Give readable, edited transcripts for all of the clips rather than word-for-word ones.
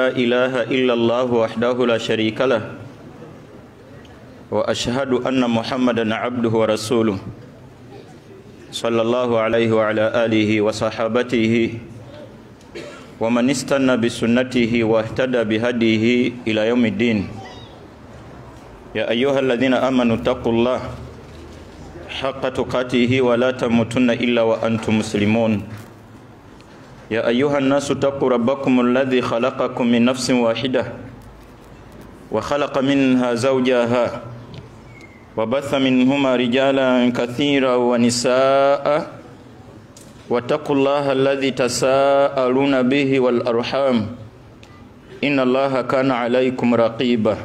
لا إله إلا الله وحده لا شريك له وأشهد أن محمدا عبده ورسوله صلى الله عليه وعلى آله وصحابته ومن استنى بسنته واهتدى بهديه إلى يوم الدين. يا أيها الذين آمنوا اتقوا الله حق تقاته ولا تموتن إلا وأنتم مسلمون. يا أيها الناس اتقوا ربكم الذي خلقكم من نفس واحدة وخلق منها زوجها وبث منهما رجالا كثيرا ونساء واتقوا الله الذي تساءلون به والأرحام إن الله كان عليكم رقيبا.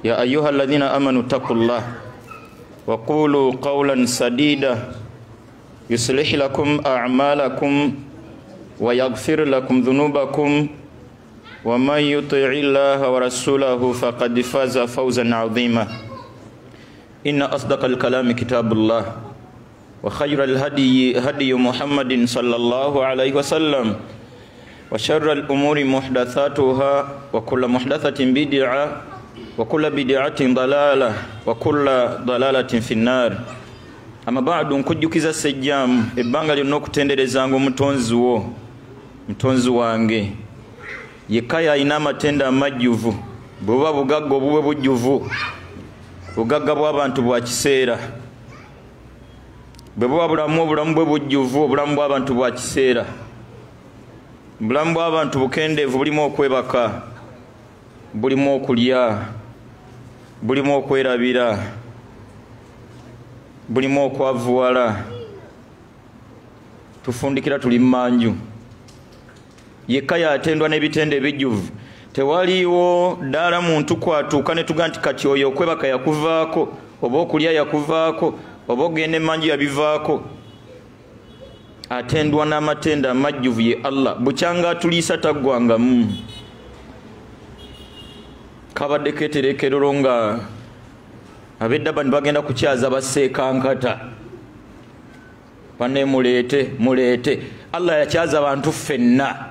يا أيها الذين آمنوا اتقوا الله وقولوا قولا سديدا يصلح لكم أعمالكم ويغفر لكم ذنوبكم ومن يطع الله ورسوله فقد فاز فوزا عظيما. إن أصدق الكلام كتاب الله وخير الهدي هدي محمد صلى الله عليه وسلم وشر الأمور محدثاتها وكل محدثة بدعة وكل بدعة ضلالة وكل ضلالة في النار. أما بعد nkujjukiza sejjamu ebbanga lyonna okutenderezanga mutonzi wange yekka alina amatenda amajjuvu bwebuba bugagga obubwe bujjuvu bugagga bw'abantu bwa kiseera bwe buba obulamu bwe bujjuvu obulamu bw'abantu bwa kiseera obulamu bw'abantu bukendeevu bulimu okwebaka bulimu okulya bulimu okwerabira bulimu okwavuwala tufundikira tuli mmanju yekka yatendwa n'ebitende ebijjuvu tewaliwo ddala muntu kwatuuka ne tuga nti kati oyo okwebaka yakuvaako oba okulya yakuvaako oba ogenda emmanju yabivaako. Atendwa n'amatenda amajjuvu ye Allah bukyanga atuliisa taggwangamu kabadde keterekerero nga ab'edda bani bagenda kukyaza baseekankata bane muleete Allah yakyaza abantu ffenna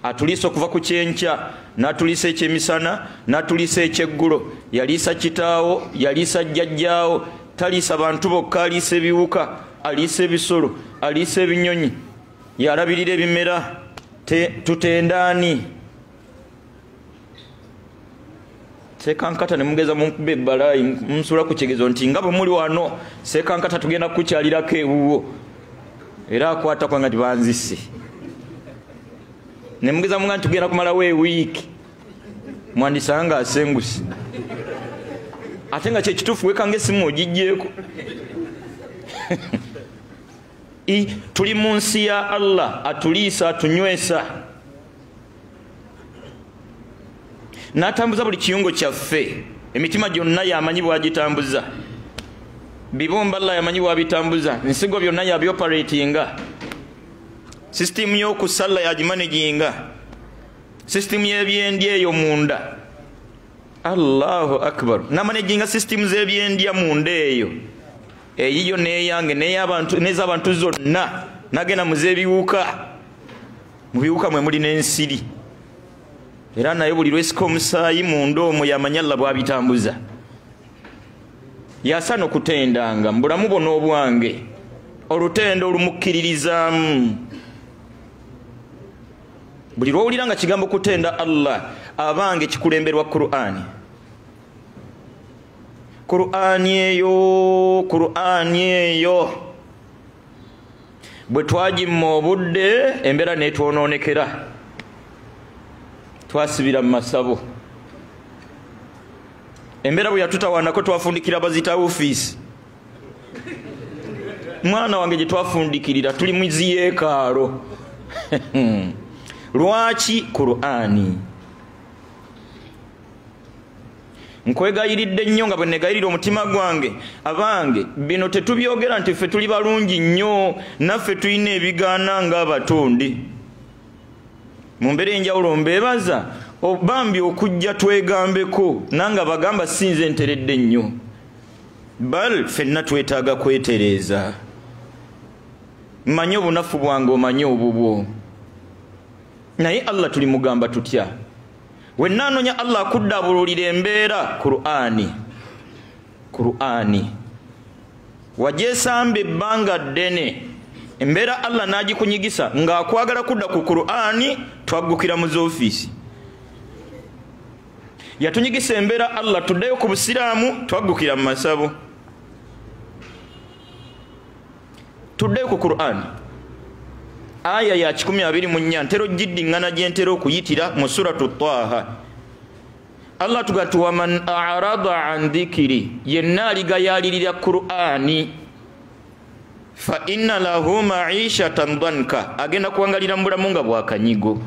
atuliisa okuva ku kyenkya n'atuliisa ekyemisana n'atuliisa ekyeggulo yaliisa kitaawo yaliisa jjajjaawo taliisa bantu bokka aliisa ebiwuka aliisa ebisolo aliisa ebinyonyi yalabirira ebimera tutendaani sekankata nemugeza munkube ebbalayi musula ku kyegezo nti nga bwe muli wano sekankata tugenda kukyalirako ewuwo era akwata kwanga nti banzise nemugeza munga nti tugenda kumalawo ewiiki mwandisanga asenguse ate nga kyekituufu wekanga esimu ogijjeeko. Tuli mu nsi ya Allah atuliisa atunywesa n'atambuza buli kiyungo kyaffe emitima gyonna yamanyi bwagitambuza bibumba Allah yamanyi bwabitambuza ensigo byonna yabyoperatinga sisitimu y'okusalla yagimanaginga sisitimu y'ebyendya eyo munda Allahu akbar namanaginga sisitimu z'ebyendya munda eyo eyiyo neyange n'ez'abantu zonna nagenda muzeebiwuka mu biwuka mwe muli n'ensiri era naye buli lwesika omusaayi munda omwo yamanya Allah bwabitambuza yasaana okutendanga mu bulamu bwonna obwange olutendo olumukkiririzaamu buli lwowulira nga kigambo kutenda Allah abange kikulemberwa Qur'ani eyo bwe twagimma obudde embeera netwonoonekera twasibira mu masabo embeera bwe yatutawaanako twafundikira bazita ofiisi mwana wange gye twafundikirira tuli mu ziyeekaalo lwaki Qur'ani nkwegayiridde nnyo nga bwe negayirira omutima gwange abange bino tetubyogera nti ffe tuli balungi nnyo naffe tulina ebigaana ng'abatonde mu mbeera enjawulo mbeebaza obambi okujja twegambeko nanga bagamba sinze nteredde nnyo bal ffenna twetaaga kwetereeza mmanyi obunafu bwange omanyi obubwo naye Allah tuli mugamba tutya wenna anonya Allah akuddabululira embeera Qur'ani wajesambe ebbanga ddene embeera Allah n'agikunyigisa ng'akwagala kudda ku Qur'ani twaggukira mu z'ofiisi yatunyigisa embeera Allah tuddeyo ku busiraamu twaggukira mu masabo tuddeyo ku Qur'ani aya ya 24 ntero giddingana gyentera okuyitira mu suratu Taha Allah tugatu wa man a'rada an dhikri yenna aligayalirira Qur'ani fa inna lahu ma'ishatan dhanka agenda kuangalira mbulamu nga bwakanyigo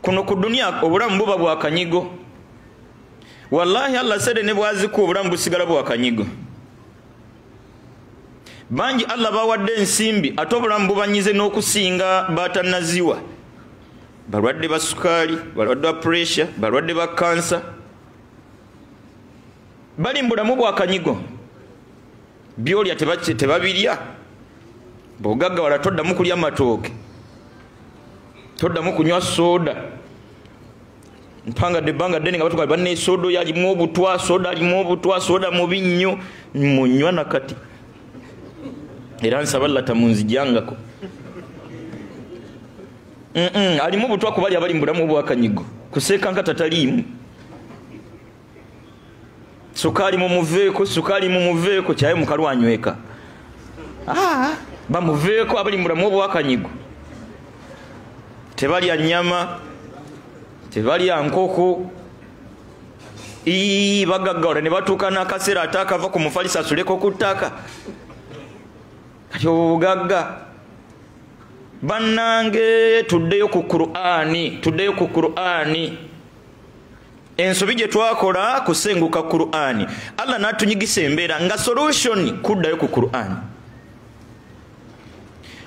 kuno ku dunia obulamu buba bwakanyigo wallahi Allah sede ne bwaziku obulamu busigala bwakanyigo banji Allah bawadde ensimbi ate obulamu bubanyize n'okusinga batanaziwa balwadde ba sukali balwadde ba pressure balwadde ba cancer bali mbulamu bwakanyigo byolya tebabirya bogagga wala toddamu kulya matooke toddamu kunywa soda mpanga de banga deni nga batuka banne sodo yalimu obutwa soda alimu obutwa soda mu binnyo munywa nakati era nsaballa tamunzijangako alimu obutwa kubali abali mbulamu bwakanyigo kuseeka nkata talimu sukali mu muveeko kyaye mukalwanyweka bamuveeko abali mbulamu bwakanyigo tebalya nyama tebalya nkoko bagagawala ne batuuka n'akaseera atakava ku mufalisa asuleko ku ttaka kati obugagga bannange tuddeyo ku Qur'ani ensobi gye twakola kusenguka Qur'ani Allah n'atunyigisa embeera nga solution kuddayo ku Qur'ani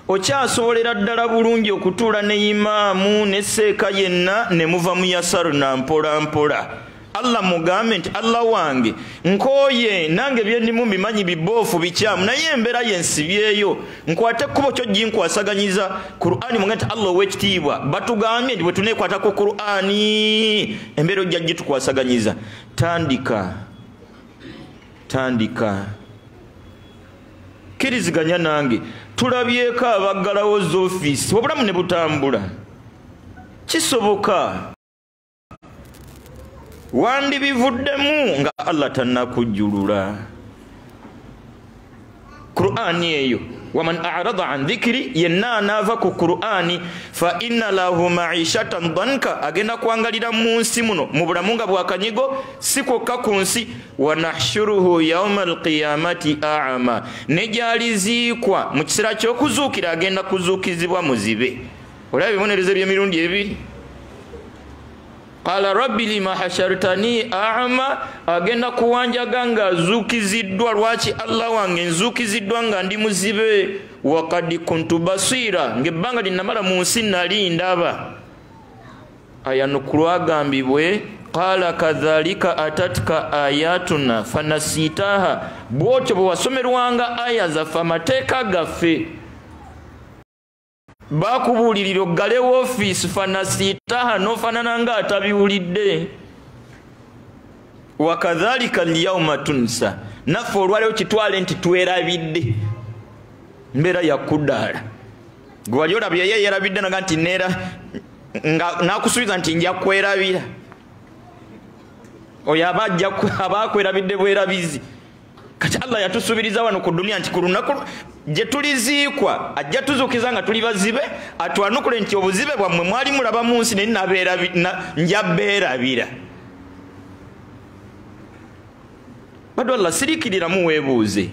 okyasobolera ddala bulungi okutuula ne imaamu ne seeka yenna ne muva mu yasaru na mpola mpola Allah mugambe nti Allah wange nkooye nange byendimu bimanyi biboofu bikyamu naye embeera yensibyeyo nkwate ekkubo kyo ginkwasaganyiza Qur'ani munga nti Allah ow'ekitiibwa batugambye nti bwe tuneekwata ku Qur'ani embeera ojja gitukwasaganyiza tandika kiriziganya nange tulabyeko abaggalawo z'ofiisi obulamu ne butambula kisoboka wandi bivuddemu nga Allah tannakujjulula Qur'ani eyo waman a'rada an dhikri yenna anaava ku Qur'ani fa inna lahu ma'ishatan dhanka agenda kwangalira mu nsi muno mu bulamu nga bwakanyigo si kwokka ku nsi wa nahshuruhu yawma alqiyamati a'ma nejaliziikwa mu kiseera ky'okuzuukira agenda kuzuukizibwa muzibe olaba ebibonerezo by'emirundi ebiri qala rabbi lima hashartani a'ma agenda kuwanjaga nga azuukiziddwa lwaki Allah wange nzuukiziddwa nga ndi muzibe wa qad kuntu basira ngebbanga linnamala mu nsi nali ndaba ayanukulwagambibwe qala kadhalika atatka ayatuna fanasitaha bwotyo bwe wasomerwanga aya zaffe amateeka gaffe bakubuulirira oggalewo ofiisi fanasitaha n'ofaanana nga atabiwulidde wakadhalika alyawma tunsa naffe olwaleero kitwale nti twerabidde mbeera yakuddaala gwe wali olabye ye yerabidde naga nti nakusuubiza nti nja kwerabira oyo abakwerabidde bwerabizi kati Allah yatusuubiriza wano ku dunia nti ku lunaku gye tuliziikwa ajja tuzuukiza nga tuli bazibe atwanukule nti obuzibe bwammwe mwali mulaba mu nsi nja beerabira bado Allah siriikiriramu weebuuze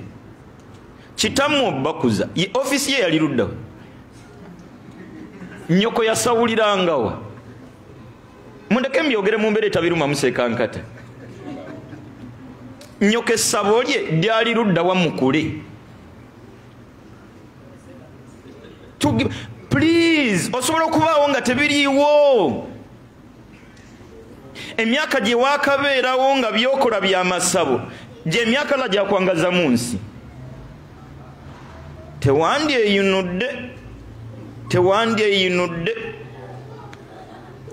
kitamu obakuza ofiisi ye yali luddawa nnyoko yasawulirangawa mundeke mbyogere mu mbeera etabiruma museekankata nnyoko essabo lye lyali luddawa mukule please osobola okubaawo nga tebiriiwo emyaka gye waakabeerawo nga byokola byamasabo gye emyaka la gyakwangaza mu nsi tewandyeyunudde tewandyeyinudde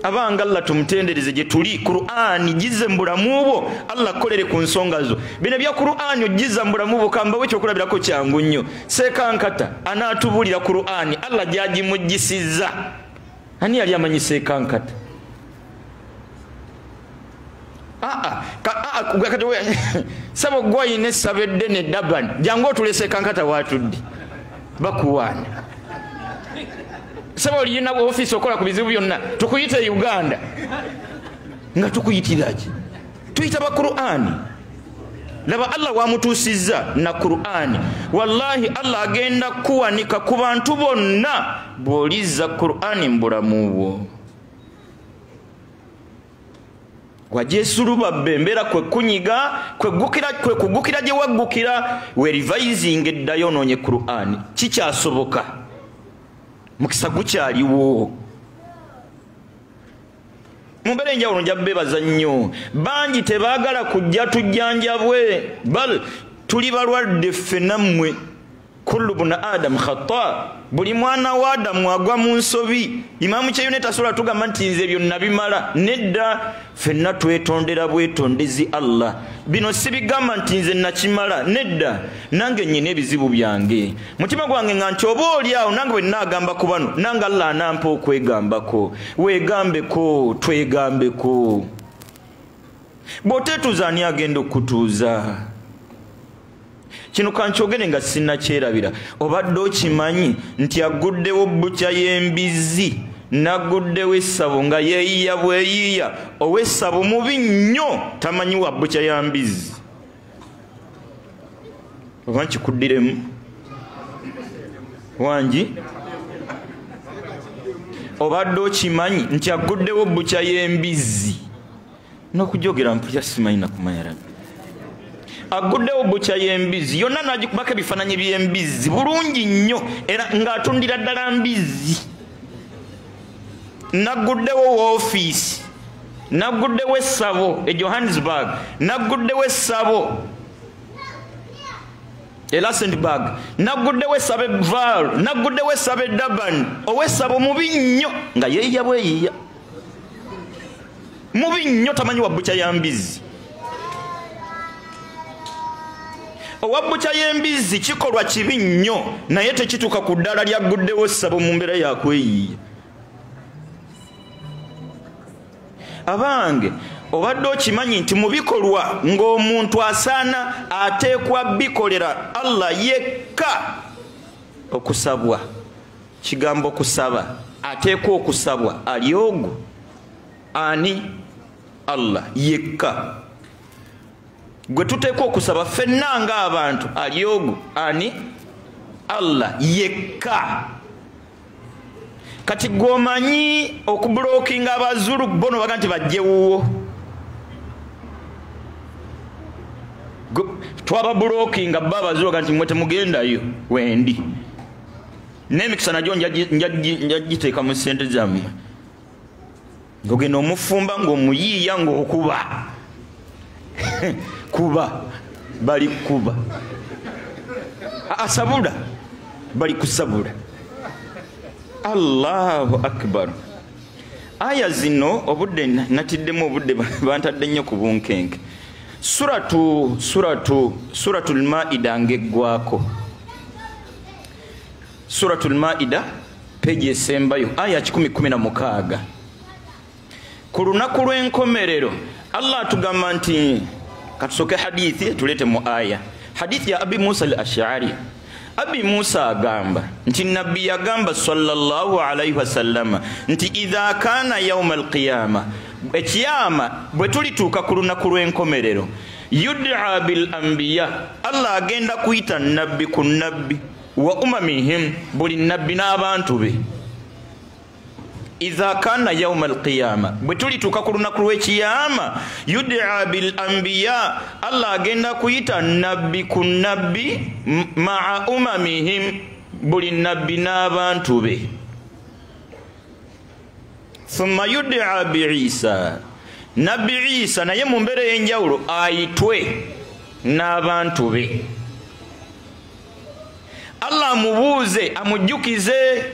abanga Allah tumutendereze gye tuli. Qur'ani gize mu bulamu bwo, Allah kolere ku nsonga zo. Bino bya Qur'ani ogiza mu bulamu bwo kambawe kyokulabirako kyangu nnyo. Seekankata anaatubulira Qur'ani Allah gyagimugisiza. Ani yali amanyi seekankata? Sabo gwayine sabedde ne Daban jangu otulese kankata watudde bakuwana. Sabo olina office okola ku bizibu byonna tukuyite Uganda nga tukuyitiraje tuyita ba Qur'ani. Laba Allah wamutusiza na Qur'ani. Wallahi Allah agenda kuwanika ku bantu bonna boliza Qur'ani mbulamu bwo. Wajesuluba bembera kwe kunyiga kwe kugukira gye waggukira we revising eddayo noonye Qur'ani kikyasoboka mukisa gukyaliwo. Mumbeera enjawulo nja beebaza nnyo. Bangi tebaagala kujja tujjanjabwe bal tuli balwadde ffe nammwe. Kullu buna Adam khata, buli mwana wa Adamu agwa mu nsobi. Imamu Kyeyune tasula tugamba nti nze byonna bimala. Nedda ffenna twetondera bwetondezi Allah. Bino sibigamba nti nze nakimala. Nedda nange nnyina ebizibu byange. Mutima gwange nga nti oba oli awo nange bwe nnaagamba ku bano nange Allah anampa okwegambako. Weegambeko, twegambeko. Bw'oteetuuza ani agenda okutuuza? Kino kankyogere nga sinnakyerabira. Obadde okimanyi nti aguddewo bukya y'embizzi n'aguddewo essabo nga yeeyiya bweyiiya. Ow'essabo mubi nnyo tamanyi wa bukya ya mbizzi. Oba nkikuddiremu wangi? Obadde okimanyi nti aguddewo bukya y'embizzi n'okujogera mpulya simanyi nakumanyira. Aguddewo bukya y'embizzi yonna n'agikubako ebifaananyi by'embizzi bulungi nnyo era ng'atundira ddala mbizzi. Naguddewo woofiisi, naguddewo essabo e Johannesburg, naguddewo essabo e Rustenburg, naguddewo essabo e Vaal, naguddewo essabo e Durban. Ow'essabo mubi nnyo nga yeeyiya bweyiiya, mubi nnyo tamanyi wa bukya ya mbizzi. Owabukya y'embizzi kikolwa kibi nnyo naye tekituuka ku ddala lyaguddewo essabo mu mbeera yakweyiiya. Abange obadde okimanyi nti mu bikolwa ng'omuntu asaana ateekwa bikolera Allah yekka okusabwa. Kigambo kusaba ateekwa okusabwa ali ogwo ani? Allah yekka. Gwe tuteekwa okusaba ffenna ng'abantu ali ogwo ani? Allah yekka. Kati gw'omanyi okubulookinga abazulu bono baga nti bajje wuwo. Twababulookinga bba abazulu baga nti mwe temugendayo wendi. N'emikisa nagyo njagiteeka mu ssente zammwe. Ng'ogenda omufumba ng'omuyiiya ng'okuba. Kuba bali kuba asabula bali kusabula. Allahu akbar. Aya zino obudde natiddemu obudde bantadde nnyo ku bunkenke. Suratul Maida ngeggwako. Suratul Maida peji esembayo aya 116. Ku lunaku lw'enkomerero Allah atugamba nti katusoke hadithi tulete mu aya. Hadithi ya Abi Musa al-Ash'ari. Abi Musa agamba nti nabbi yagamba sallallahu alayhi wasallam nti idha kana yawm al-qiyama, ekiyama bwe tulituuka ku lunaku lw'enkomerero, yud'a bil anbiya, Allah agenda kuyita nabbi ku nabbi, wa umamihim, buli nabbi n'abantu be. Idha kana yawm al-qiyama, bwe tulituuka ku lunaku lw'ekiyama, yud'a bil anbiya, Allah agenda kuyita nabbi ku nabbi, ma'a umamihim, buli nabbi n'abantu be. Thumma yud'a bi Isa, nabbi Isa naye mu mbeera ey'enjawulo ayitwe n'abantu be. Allah amubuuze amujjukize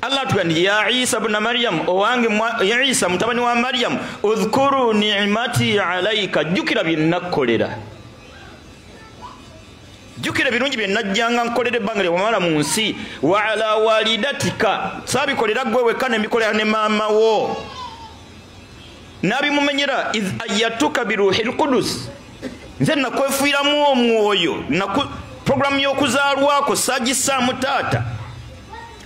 Allah tugandi ya Isa ibn Maryam owange ya Isa mutabani wa Maryam udhkuru ni'mati alayka jukira binakolera jukira birungi byenajjanga nkolere bangale wamala mu nsi wa ala walidatika sabikolera gwewe kana mikolera ne mama wo nabi mumenyera iz ayatuka biruhil qudus nze nakwefuiramu omwoyo program y'okuzaalwako sagisa mutata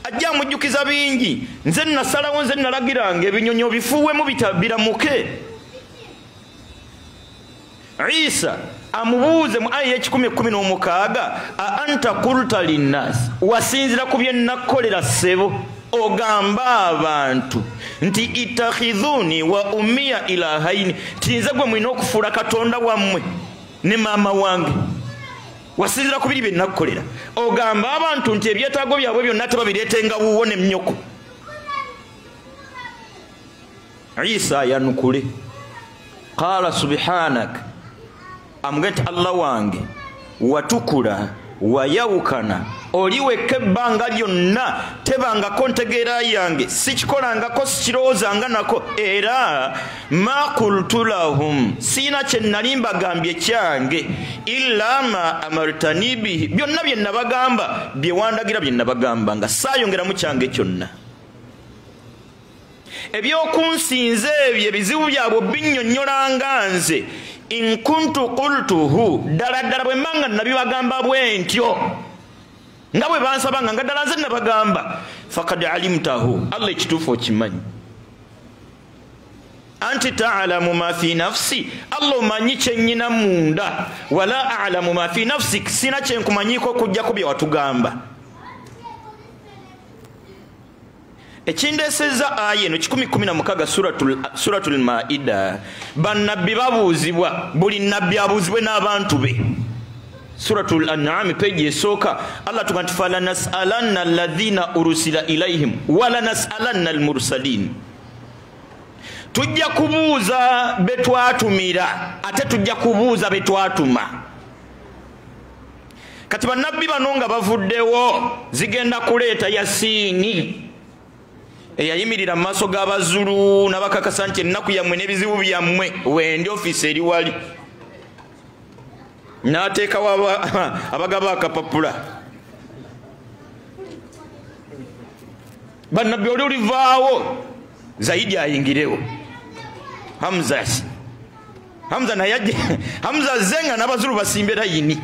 ajja mujjukiza bingi nze nasalawo nze nalagiranga ebinyonyo bifuwemu biramuke Isa amubuuze mu aya 10:16 a anta qulta linnas wasinzira ku bye nakolera ssebo ogamba abantu nti itakhidhuni wa ummiya ilahaini tinze gwe mwina okufuula katonda wammwe ne maama wange wasinzira ku biri bye nakolera ogamba abantu nti ebyetaago byabwe byonna tebabireetenga wuwo ne mnyoko Isa yanukule qala subhanaka amugenti Allah wange watukula wayawukana oliweka ebbanga lyonna tebangako ntegeera yange sikikolangako sikirowoozanga nako era ma qultu lahum siina kye nali mbagambye kyange illa ma amartani bihi byonna bye nabagamba bye wandagira bye nabagamba nga saayongeramu kyange kyonna ebyokunsinza ebyo ebizibu byabwe binnyonnyolanga nze in kuntu qultuhu dala bwe mbanga nabibagamba bwentyo nga bwe bansabanga nga ddala nze nabagamba fakad alimtahu Allah ekituufu okimanyi anti ta'lamu ma fi nafsi Allah omanyi kyennyina munda wala a'lamu ma fi nafsik sina kyenkumanyiko kujjako bye watugamba ekindeseza aya eno 10:16 suratul maida bannabbi babuuzibwa buli nabbi abuuzibwe n'abantu be suratul an'am page esooka Allah tuganti fala nas'alanna alladhina ursila ilaihim wala nas'alanna almursalin tujja kubuuza betwatumira ate tujja kubuuza betwatuma kati bannabbi bano nga bavuddewo zigenda kuleeta Yasiini eyayimirira mu maaso g'abazulu n'abakakasa nti ennaku yammwe n'ebizibu byammwe wendi ofiisi eri wali n'ateekawo abagaba akapapula bannabbi oli olivaawo Zaidi ayingirewo Hamza naye Hamza zenga n'abazulu basimbe layini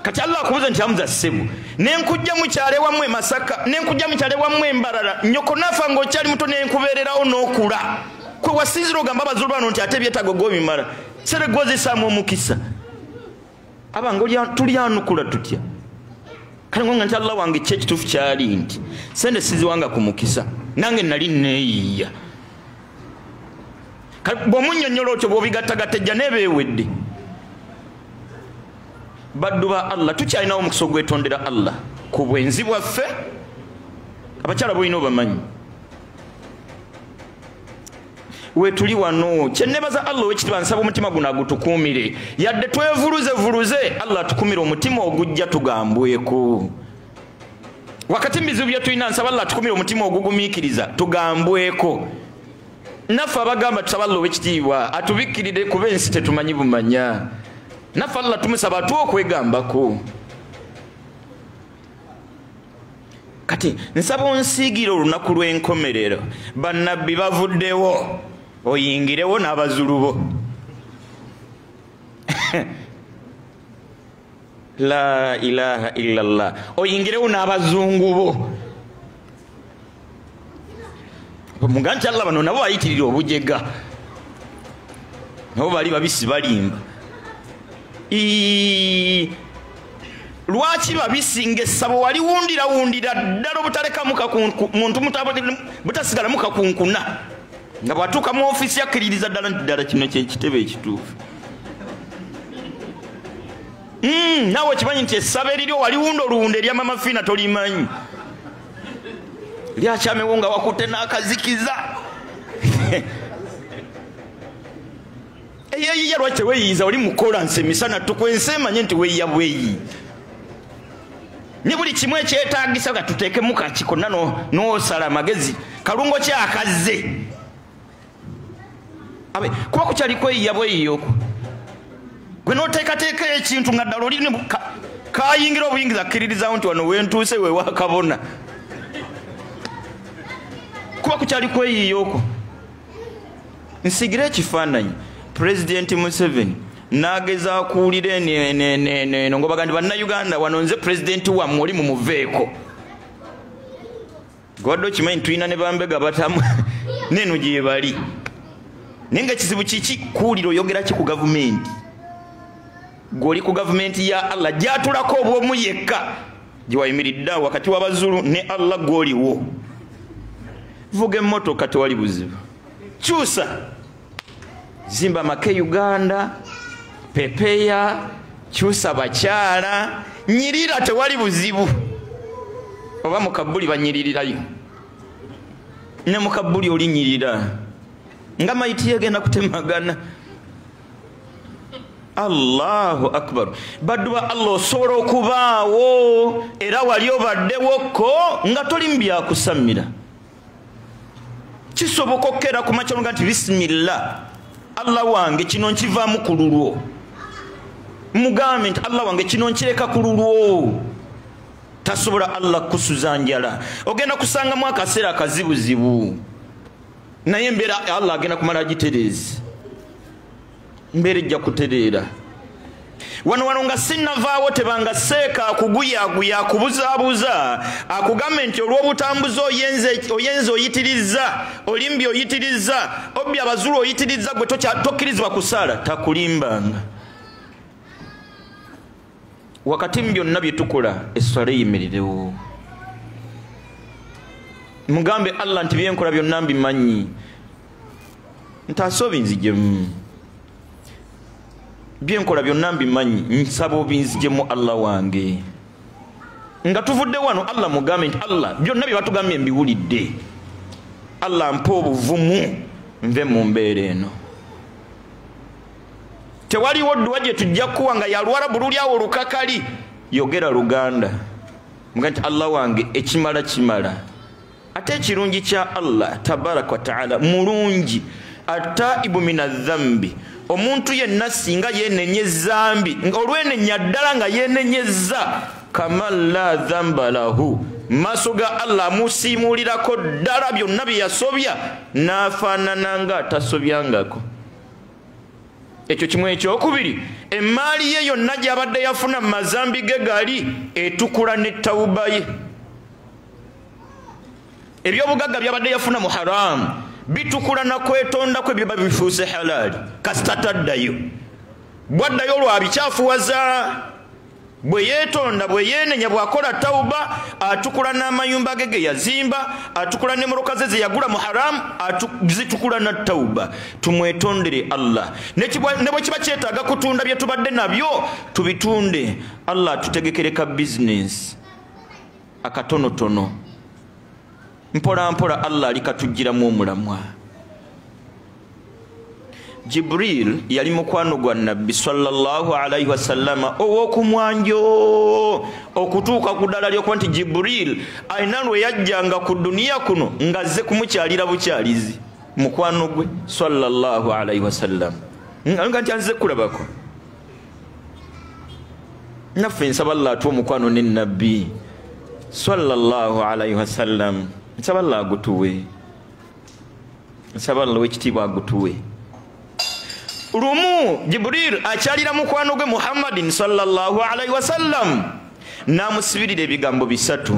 kati Allah akubuza nti Hamza ssebo nenkujja mu kyale wamwe Masaka nenkujja mu kyale wamwe Mbarara nyoko nafa ng'okyali muto nenkubeererawo n'okula kwe wasinzira ogamba abazulu bano nti ate byetaago g'obimala sere gwozesaamu omukisa abange tulyanukula tutya kale ngonga nti Allah wange kyekituufu kyali nti sende siziwanga ku mukisa nange nali neeyiya bw'omunnyonnyola otyo bw'obigattagattejja nebeewedde baddu ba Allah tukyalinawo omukisa ogwetondera Allah ku bwenzi bwaffe abakyala boyina obamanyi wetuli wano kyennebaza Allah owekitiibwa nsaba omutima guno agutukuumire yadde twevuluze Allah atukumire omutima ogujja tugambweko wakati mbizibu bye tulina nsaba Allah atukumire omutima ogugumiikiriza tugambweko naffe abagamba tusaba Allah owekitiibwa atubikkirire kuba ensi tetumanyi bumanya naffe Allah tumusaba atuwa okwegambako kati nsaba onsiigire olunaku lw'enkomerero bannabbi bavuddewo oyingirewo n'abazulu bo la ilaha illallah oyingirewo n'abazungu bo muganti Allah bano nabo bayitirira obujega nabo bali babisi balimba lwaki babisinga essabo wali wundira ddala obutalekamuka muntu butasigala mukakunkuna nga bwatuuka mu ofiisi yakkiririza ddala nti ddala kino kyekitebe ekituufu naawe kimanyi nti essabo eriryo wali wunda oluwunda eryamamafiina tolimanyi lyakyamewo nga wakutte n'akazikiza eyeyiya lwaki teweeyiyiza oli mukola nsi emisana tukwense manye nti weeyiya bweyi ne buli kimu ekyetaagisa nga tuteekemu kakikonna n'osala amagezi kalungo kyakazze kuba kukyaliko eyiya bweyiyooko gwe n'oteekateeka ekintu nga ddala oli kayingira obuyingiza akkiririzawo nti wano wentuuse wewakabona kuba kukyaliko eyiyooko nsigira ekifaananyi Pulezidenti Museveni n'ageza kuwulira eno ngobagandi bannayuganda wano nze pulezidenti wammwe oli mumuveeko gwadde okimanyi tulina ne bambega batamu neno gye bali naye nga ekizibu kiki kuwulira oyogera ki ku gavumenti gw'oli ku gavumenti ya Allah gyatulako obwomu yekka gye wayimiridde wakati w'abazulu ne Allah gw'oliwo vuga emmotoka tewali buzibu kyusa zimba make Uganda pepeya kyusa bakyala nyirira tewali buzibu oba mukabuli banyiririrayo ne mukabuli oli nyirira nga maiti yegenda kutemagana Allahu akbar badwa Allah osobola okubaawo era wali obaddewoko nga toli mbyakusamira kisoboka okera ku makya nga nti bismillah Allah wange kino nkivaamu ku lulwo mugambe nti Allah wange kino nkireka ku lulwo tasobola Allah kusuza njala ogenda kusangamu akaseera akazibuzibu naye embeera Allah agenda kumala agitereeza mbeera ejja kutereera wano nga sinnavaawo tebanga seeka akuguyaguya akubuzaabuza akugambe nti olw'obutambuzi oyenze oyitiriza olimbi oyitiriza obbi abazulu oyitiriza gwe tokkirizibwa kusaala takulimbanga wakati mu byonna bye tukola esswala eyimirirewo mugambe Allah nti byenkola byonna mbimanyi ntaase obinzijemu byenkola byonna mbimanyi nsaba obinzijemu Allah wange nga tuvudde wano Allah mugambe nti Allah byonna bye batugambye mbiwulidde Allah mpa obuvumu nve mu mbeera eno tewaliwo dduwa gye tujja kuwa nga yalwala bululi awo olukakali yogera Luganda mugambe nti Allah wange ekimala kimala ate ekirungi kya Allah tabaraka wa taala mulungi ataibu minadhambi omuntu yenna singa yenenye zambi olwenenya ddala nga yenenyeza kamal la dhamba lahu maaso ga Allah musiimulirako ddala byonna bye yasobya n'afaanana nga atasobyangako ekyo kimu ekyokubiri emaali ye yonna gy'abadde yafuna mu mazambi ge gali etukula ne tawuba ye ebyobugagga by'abadde yafuna mu haramu bitukula na kwetonda kwe biba bifuuse halali kasitataddayo bwaddayo olwabikyafuwaza bwe yeetonda bwe yeenenya bw'akola tawuba atukula n'amayumba ge ge yazimba atukula n'emmotoka ze ze yagula mu haramu zitukula na tawuba tumwetondere Allah ne bwe kiba kyetaaga kutunda bye tubadde nabyo tubitunde Allah atutegekereka bizinesi akatonotono mpola mpola Allah alikatujjiramu omulamwa Jibril yali mukwano gwa Nabbi sallallahu alayhi wasallama owokumwanjo okutuuka ku ddala ly'okuba nti Jibril ayina lwe yajjanga ku duniya kuno ng'azze kumukyalira bukyalizi mukwano gwe sallallahu alayhi wasallam nga nti azze kulabako naffe nsaba Allah atuwa omukwano ne Nabbi sallallahu alayhi wasallam nsaba Allah agutuwe nsaba Allah w'ekitiibwa agutuwe lumu Jibril akyalira mukwano gwe Muhammadin sallallahu alayhi wasallam namusibirira ebigambo bisatu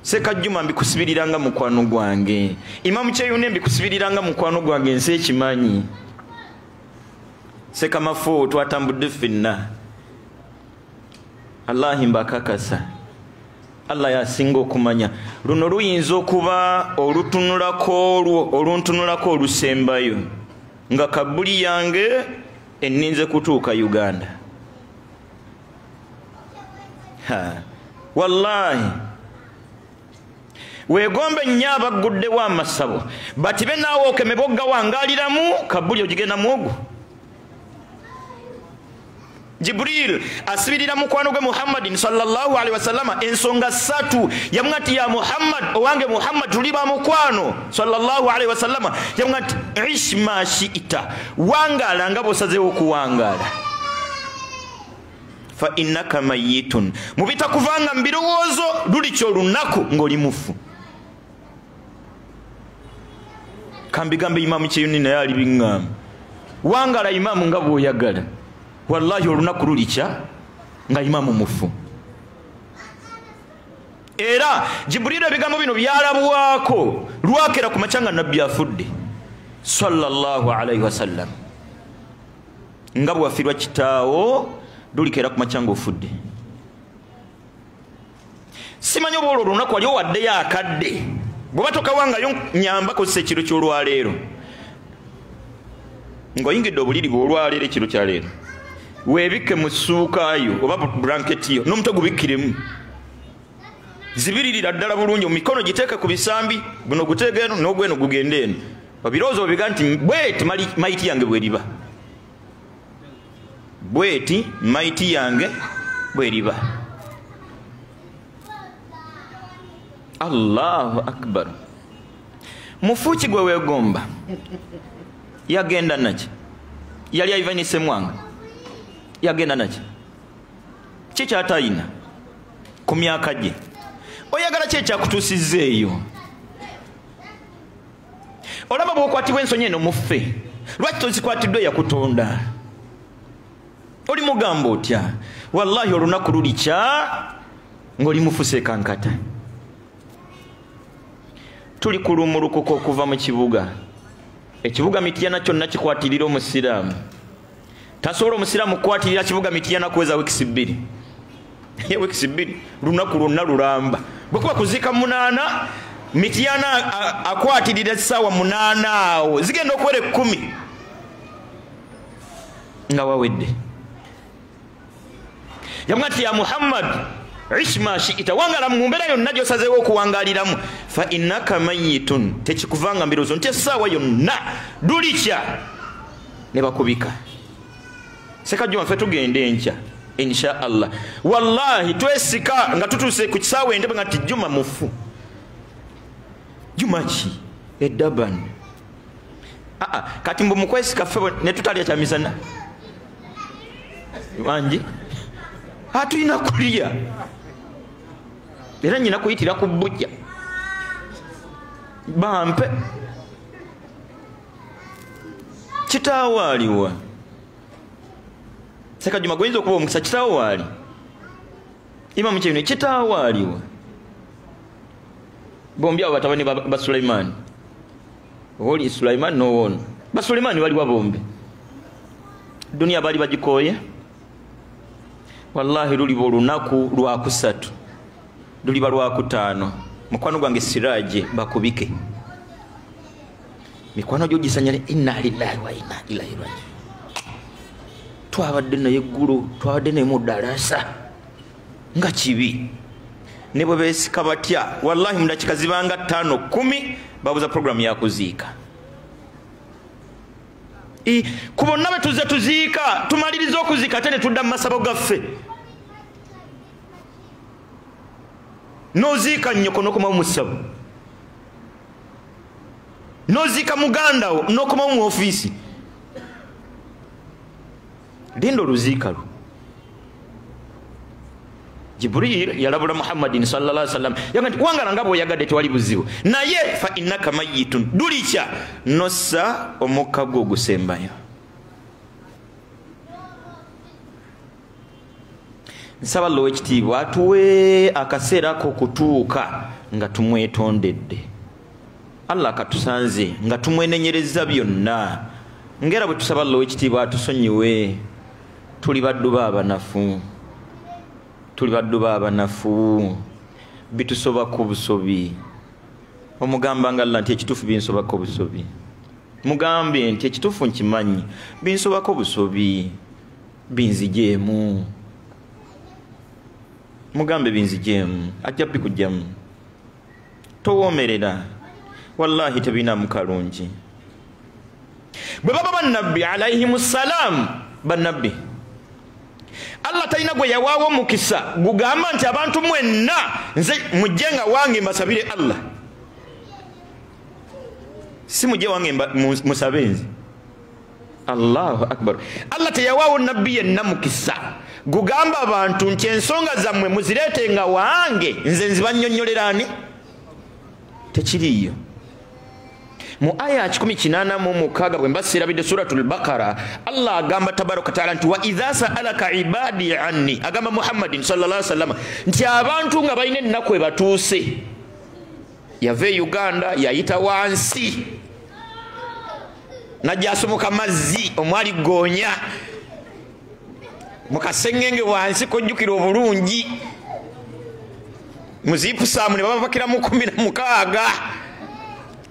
Sekajjuma mbikusibiriranga mukwano gwange Imamu Kyeyune mbikusibiriranga mukwano gwange nsi ekimanyi Sekamafu twatambudde ffenna Allah mbakakasa Allah yasinga okumanya luno luyinza okuba oluntunulako olusembayo nga kabuli yange enninze kutuuka Uganda wallahi wegombe nnyo abaguddewo amasabo batibe naawe okemebogga wangaliramu kabuli ogigenda muogo Jibril asibirira mukwano gwe Muhammadin sallallahu alaihi wasallam ensonga ssatu yamwati ya Muhammad owange Muhammad tuliba mukwano sallallahu alaihi wasallam yamwati ish ma shi'ita wangala nga bosazeewo kuwangala fa innaka mayitun mubita kuvanga mbirowoozo luli kyolunaku ng'oli mufu kambigambe imamu kyeyuni naye ali biŋŋaamu wangala imamu nga bw'oyagala wallahi olunaku lulikya nga imamu mufu era Jibril ebigambo bino byalabwako lwakera ku makya nga nabbi afudde sallallahu alaihi wasallam nga bwafirwa kitaawo lulikera ku makya nga ofudde simanyi oba olwo olunaku wali owaddeyo akadde bw'oba tokawangayo nyamba kozesa ekiro ky'olwaleero ng'oyingidde obuliri bw'olwaleero ekiro kyaleero weebikke mu ssuukaayo oba blanketi yo n'omutwe gubikkiremu zibiririra ddala bulungi omikono giteeke ku bisambi guno guteege eno n'ogweno gugende eno obirowoozo obiga nti bweti mayiti yange bweriba bweti mayiti yange bweriba Allahu akbar mufuuki gwe weegomba yagenda naki yali ayivanise mwanga yagenda naki kikyatayina ku myaka gye oyagala ki ekyakutuusizza eyo olaba bw'okwatibwa ensonyi eno muffe lwaki tozikwatiddwa yakutonda oli mugamba otya wallahi olunaku lulikya ng'oli mufuse kankata tuli ku lumulukuko okuva mu kibuga ekibuga Mityana kyonna kikwatirira omusiraamu tasobola omusiraamu kukwatirira kibuga Mityana kuweza wiikisi bbiri wiikisi bbiri lunaku lwonna lulamba bwekuba kuziika 8 Mityana akwatirira essaawa 8 awo zigenda okuwera 10 nga wawedde yamwati ya Muhammad ish ma shi'ita wangala mu mbeera yonna gy'osazeewo okuwangaliramu fa innaka mayitun tekikuvanga mbirowoozo nti essaawa yonna dulikya ne bakubika sekajjuma ffe tugenda enkya insha Allah wallahi twesika nga tutuuse ku kisaawa endebe nga tijjuma mufu juma ki eddaban kati mbu mukwesika ffe ne tutalya kyamisana wangi tulina kulya era nyina kuyitira ku bujja bampe kitaawo aliwa sekajuma goyinza okuba omukisa kitaawo waali imamu kyeyune kitaawo aliwa bombi abo batabani ba Sulaiman oli Sulaiman nowono ba Sulaiman waliwa bombi dunia bali bagikooye wallahi luliba olunaku lwakusatu luliba lwakutaano mukwano gwange Siraje bakubike mikwano gyo gisanyale inna lillahi wa inna ilaihi raji'un twabadde naye eggulu twabadde naye mu ddarasa nga kibi ne bwe beesika batya wallahi mu dakika zibanga 5-10 babuza programu ya kuziika ku bonna be tuze tuziika tumaliriza okuziika ate ne tudda mu masabo gaffe noziika nnyoko n'okomawo mu ssabo noziika muganda wo n'okomawo mu ofiisi linda oluziika lwo Jibril yalabula Muhammadin sallallahu alaihi wasallam yagamba nti wangala nga bw'oyagadde tewali buzibu naye fa innaka mayitun dulikya nossa omukka gwo ogusembayo nsaba Allah w'ekitiibwa atuwe akaseera k'okutuuka nga tumwetondedde Allah katusanze nga tumwenenyereza byonna ngera bwe tusaba Allah w'ekitiibwa atusonyiwe tuli baddu baabanafu tuli baddu baabanafu bitusobako busobi omugamba nga Allah nti ekituufu binsobako busobi mugambe nti ekituufu nkimanyi binsobako busobi binzijeemu mugambe binzijeemu ajja bikujjamu towoomerera wallahi tebinamu kalungi bwe baba bannabbi alayhimu ssalaam bannabbi Allah talina gwe yawaawo mukisa gugamba nti abantu mwenna nze mujjenga wange mbasabire Allah si mujje wange musabe nze Allahu akbar Allah teyawaawo nabbi yenna mukisa gugamba abantu nti ensonga zammwe muzireetenga wange nze nzibannyonnyolerani tekiriyo mu aya 186 bwe mbasirabidde suratul Baqara Allah agamba tabaraka taala nti wa idha sa'alaka ibadi anni agamba Muhammadin sallallahu alaihi wasallam nti abantu nga balina ennaku ebatuuse yave Uganda yayita wansi najja asomoka mazzi omwali gonya mukasengenge wansi kojjukira obulungi muzipu samu ne babakira mu 16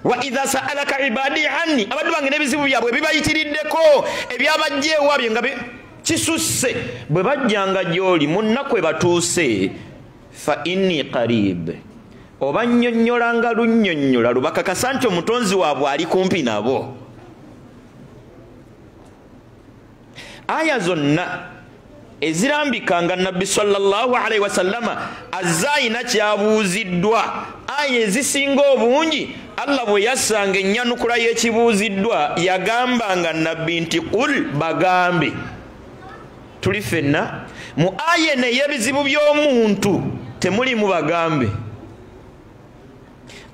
wa idha sa'alaka ibadi anni abaddu bange nebizibu byabwe bibayitiriddeko ebyabajjeewa bye nga kisusse bwe bajjanga gyoli munnakwe batuuse fa inni qarib oba nnyonnyolanga lunnyonnyola lubakakasa nti omutonzi waabwe ali kumpi nabo aya zonna ezirambikanga nabbi sallallahu alaihi wasallama azayina kyabuuziddwa aya ezisinga obungi Allah bwe yassanga ennyanukula y'ekibuuziddwa yagambanga nabbi nti qul bagambe tuli fenna mu aya eno ey'ebizibu by'omuntu temuli mu bagambe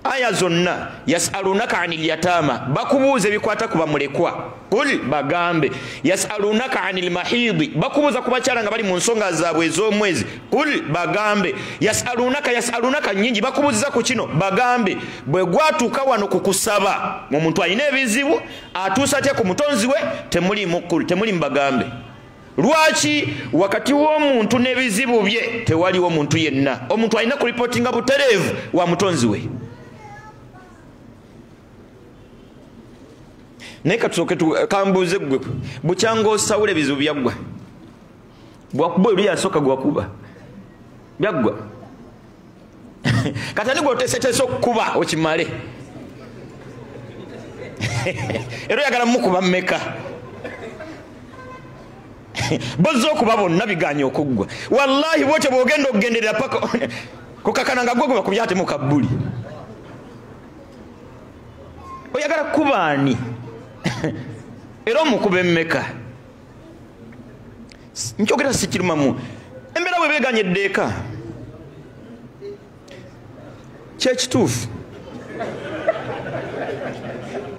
aya zonna yasalunaka anil yatama bakubuuza ebikwata ku bamulekwa qul bagambe yasalunaka anil mahidi bakubuuza ku bakyala nga bali mu nsonga zaabwe ez'omwezi qul bagambe yasalunaka nyingi bakubuuziza ku kino bagambe bwe gwatuuka wano ku kusaba omuntu alina ebizibu atuusa atya ku mutonzi we temuli mu bagambe lwaki wakati w'omuntu n'ebizibu bye tewaliwo muntu yenna omuntu alina kulipotinga butereevu wa mutonzi we naye katusooke kambuuze gwe bukyanga osawula ebizibu byaggwa bwakuba oli yasooka gwakuba byaggwa katani gwoteeseteese okukuba okimale era oyagala mukuba mmeka bozza okuba bonna biganye okuggwa wallahi bwotyo bwogenda okugenderera paka kukakana nga gwe gwe bakubye ate mu kabbuli oyagala kubaani era omukube mmeka nkyogera sikirumamu embeera bwe beeganye eddeeka kyekituufu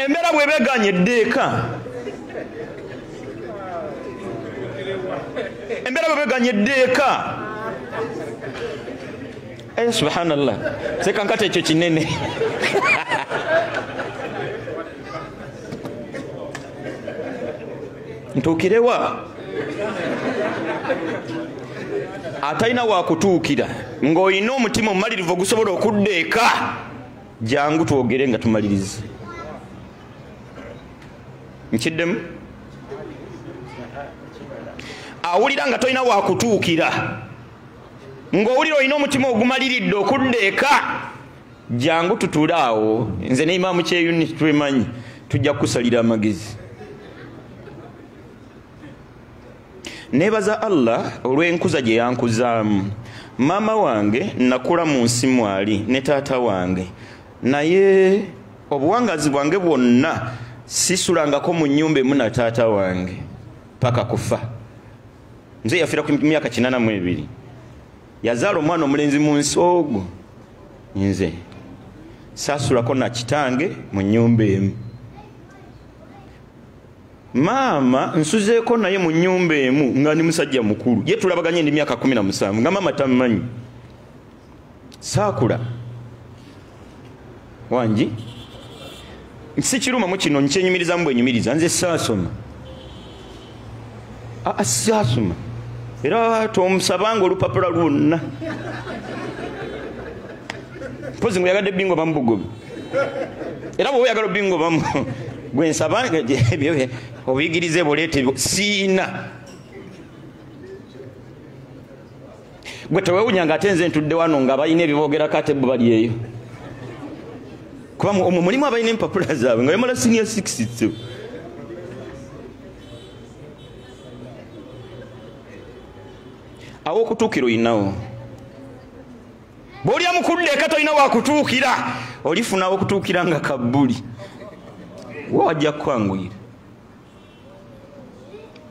embeera bwe beeganye eddeeka embeera bwe beeganye eddeeka subhanallah sekankata ekyo kinene ntuukirewa atalina wakutuukira ng'olina omutima omumalirivu ogusobola okuddeeka jangu twogere nga tumalirize nkiddemu awulira nga tolina wakutuukira ng'owulira olina omutima ogumaliridde okuddeeka jangu tutuule awo nze ne Imaamu Kyeyuni twemanyi tujja kukusalira amagezi nebaza Allah olw'enkuza gye yankuzaamu maama wange nakula mu nsi mwali ne taata wange naye obuwangazi bwange bwonna sisulangako mu nnyumba emu na taata wange paka kufa nze yafiira ku myaka 82 yazaala omwana omulenzi mu nsi ogwo nze saasulako na kitange mu nnyumba emu maama nsuzeeko naye mu nnyumba emu nga ndi musajja mukulu ye tulabaganye ndi myaka 17 nga maama tammanyi saakula wangi sikiruma mu kino nkyenyumirizamu bwenyumiriza nze saasoma saasoma era tomusabanga olupapula lwonna mpozi ngoyagadde bingo bamubugobi era bwe oyagala bingo bamu gwensaba obuyigirize buleete siina gwe tewewunyanga ate nze ntudde wano nga balina ebibogerako ate bo bali eyo kuba mulimu abalina empapula zaabwe nga bemala senior 6 awo kutuukira oyinawo bw'olya mukudde eka tolina wakutuukira olifunawo okutuukira nga Kabuli we wajja kukwanguyira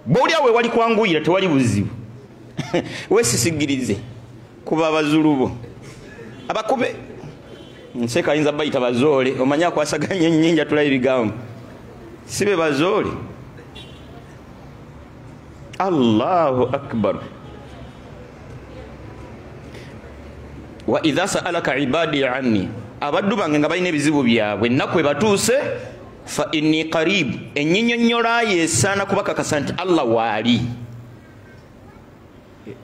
bw'olya we wali kwanguyira tewali buzibu weesisigirize kuba abazulubo abakube nseka ayinza bayita bazoole omanye akwasaganya ennyinja tulayo ebigambo si be bazoole Allahu akbar wa idha sa'alaka ibadi anni abaddu bange nga balina ebizibu byabwe ennaku ebatuuse fa inni qarib enyinyonnyola yeesaana kubakakasa nti Allah waali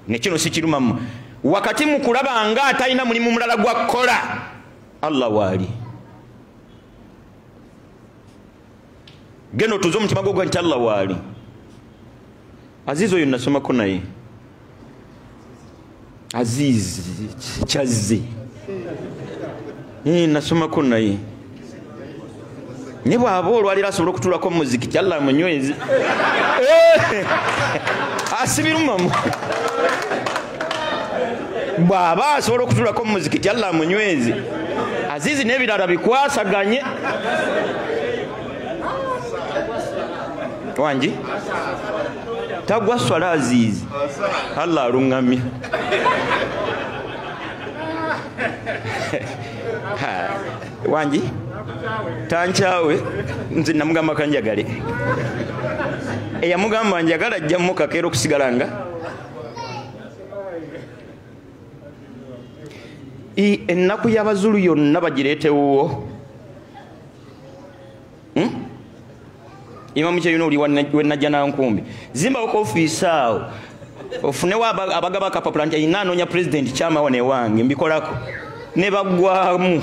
nekino si kirumamu wakati mu kulaba nga atalina mulimu mulala gwakkola Allah waali geno tuzo omutima gwo nti Allah waali Aziz oyo nasomako naye Aziz Chazze nasomako naye ne bw'aba olwaliro asobola okutulako muzikiti Allah munywezi asibirumamu bw'aba asobola okutulako muzikiti Allah munywezi Azizi n'ebirala bikwasaganye wangi tagwa swala Azizi Allah alungamya wangi tankyawe nze namugamba kanjagale eyamugamba njagala ajjamu kakeera okusigalanga ennaku y'abazulu yonna bagireetewo Imamu Kyeyuna oli wenajja nankumbi zimbawo ko ofiisi awo ofunewo abagaba akapapula nti ayina anoonya pulezidenti kyamawa newange mbikolako ne baggwamu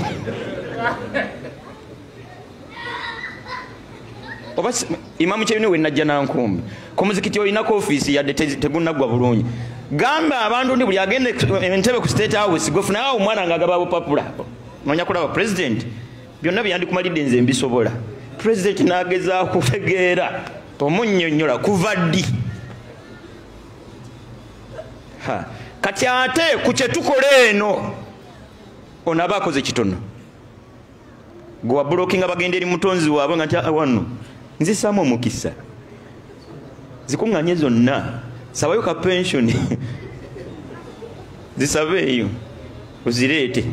oba Imamu Kyeyuna wenajja nankumbi ku muzikiti olinako ofiisi yadde tegunaggwa bulungi gamba abantu ndi buli agende entebe ku State House gofunawo omwana ng'agaba bupapula noonya kulaba pulezidenti byonna byandikumalidde nze mbisobola pulezidenti n'agezaako kutegeera omunnyonnyola kuva ddi kati ate ku kye tukola eno ono aba akoze kitono gwe wabulookinga bagenda eri mutonzi waabwe nga nti wano nzisaamu omukisa zikuŋŋanye zonna sabayo ka pensioni zisabeeyo ozireete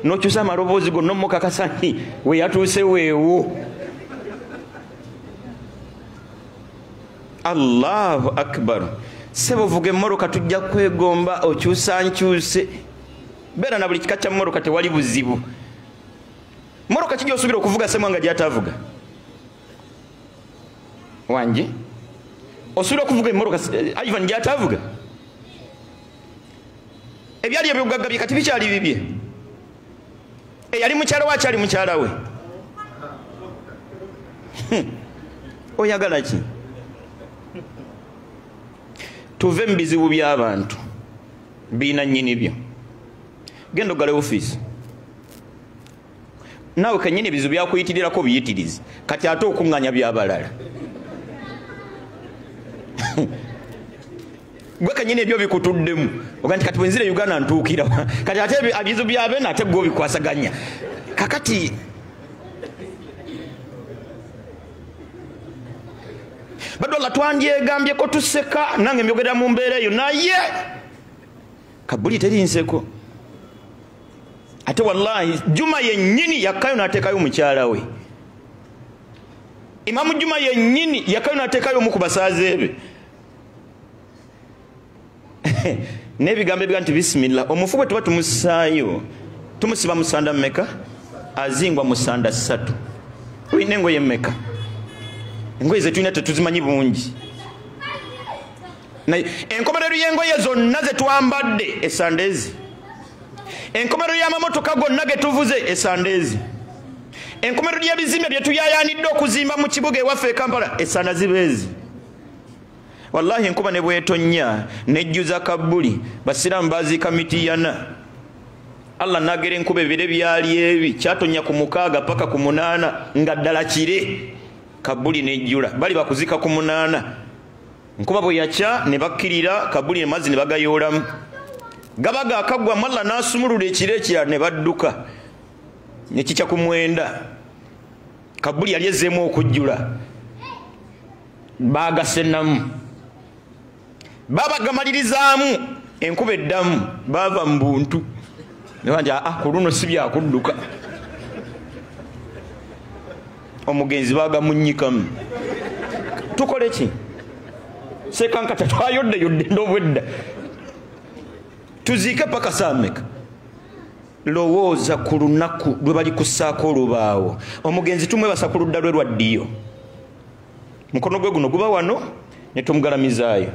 nokyusa amaloboozi gonna omukakasa nti we yatuuse weewo Allahu akbar sebo vuga emmoroka tujja kwegomba okyusa nkyuse beera na buli kika kya mmoroka tewali buzibu mmoroka kijja osuubira okuvuga semwanga gyatavuga wangi osuubira okuvuga emmoroka Ivan gyatavuga ebyali ebyobugagga bye kati bikyali bibye eyali mukyala we akyali mukyala we oyagala ki tuve mu bizibu by'abantu biina nnyini byo genda ogale ofiisi naawe kennyini ebizibu byakuyitirirako biyitirize kati ate okuŋŋanya by'abalala gwe kennyini ebyo bikutuddemu oga nti kati bwenzire Uganda ntuukira kati ate ebizibu by'abeena ate gwe obikwasaganya kakati badola twandyegambyeko tuseka nange mbyogerera mu mbeera eyo naye Kabuli teri nseko ate wallahi Juma yennyini yakkayo n'ateekayo mukyala we Imamu Juma yennyini yakkayo n'ateekayo omu ku basaazeebe n'ebigambo ebiga nti bisimillah omufu bwe tuba tumusaayo tumusiba musanda mmeka azingwa musanda 3 tulina engoye mmeka engoye zetulina tetuzimanyi bungi naye enkomerero y'engoye zonna zetwambadde esanda ezi enkomerero y'amamotoka gonna ge tuvuze esanda ezi enkomerero y'ebizimbe bye tuyayaanidde okuzimba mu kibuga ewaffe e Kampala esanda ziba ezi wallahi enkuba ne bwetonnya nejjuza Kabuli basiraamu baziika mitiyana Allah nagera enkuba ebire byali ebi kyatonya ku 6 paka ku 8 nga ddala kire Kabuli nejjula bali bakuzika ku 8 nkuba bwe yakya ne bakkirira Kabuli amazzi ne bagayoolamu gabaga akagwa malla n'asumulula ekiro ekirala ne badduka ne kikya ku mwenda Kabuli yali ezzeemu okujjula baagasennamu babagamalirizamu enkuba eddamu baava mu buntu ne banja ku luno si byakudduka omugenzi bagamunnyikamu tukole ki sekankata twayodde ndobwedda tuziike paka saameka lowooza ku lunaku lwe bali kussaako olubaawo omugenzi tumwebasa ku ludda lwe lwa ddiyo mukono gwe guno guba wano ne tumugalamizaayo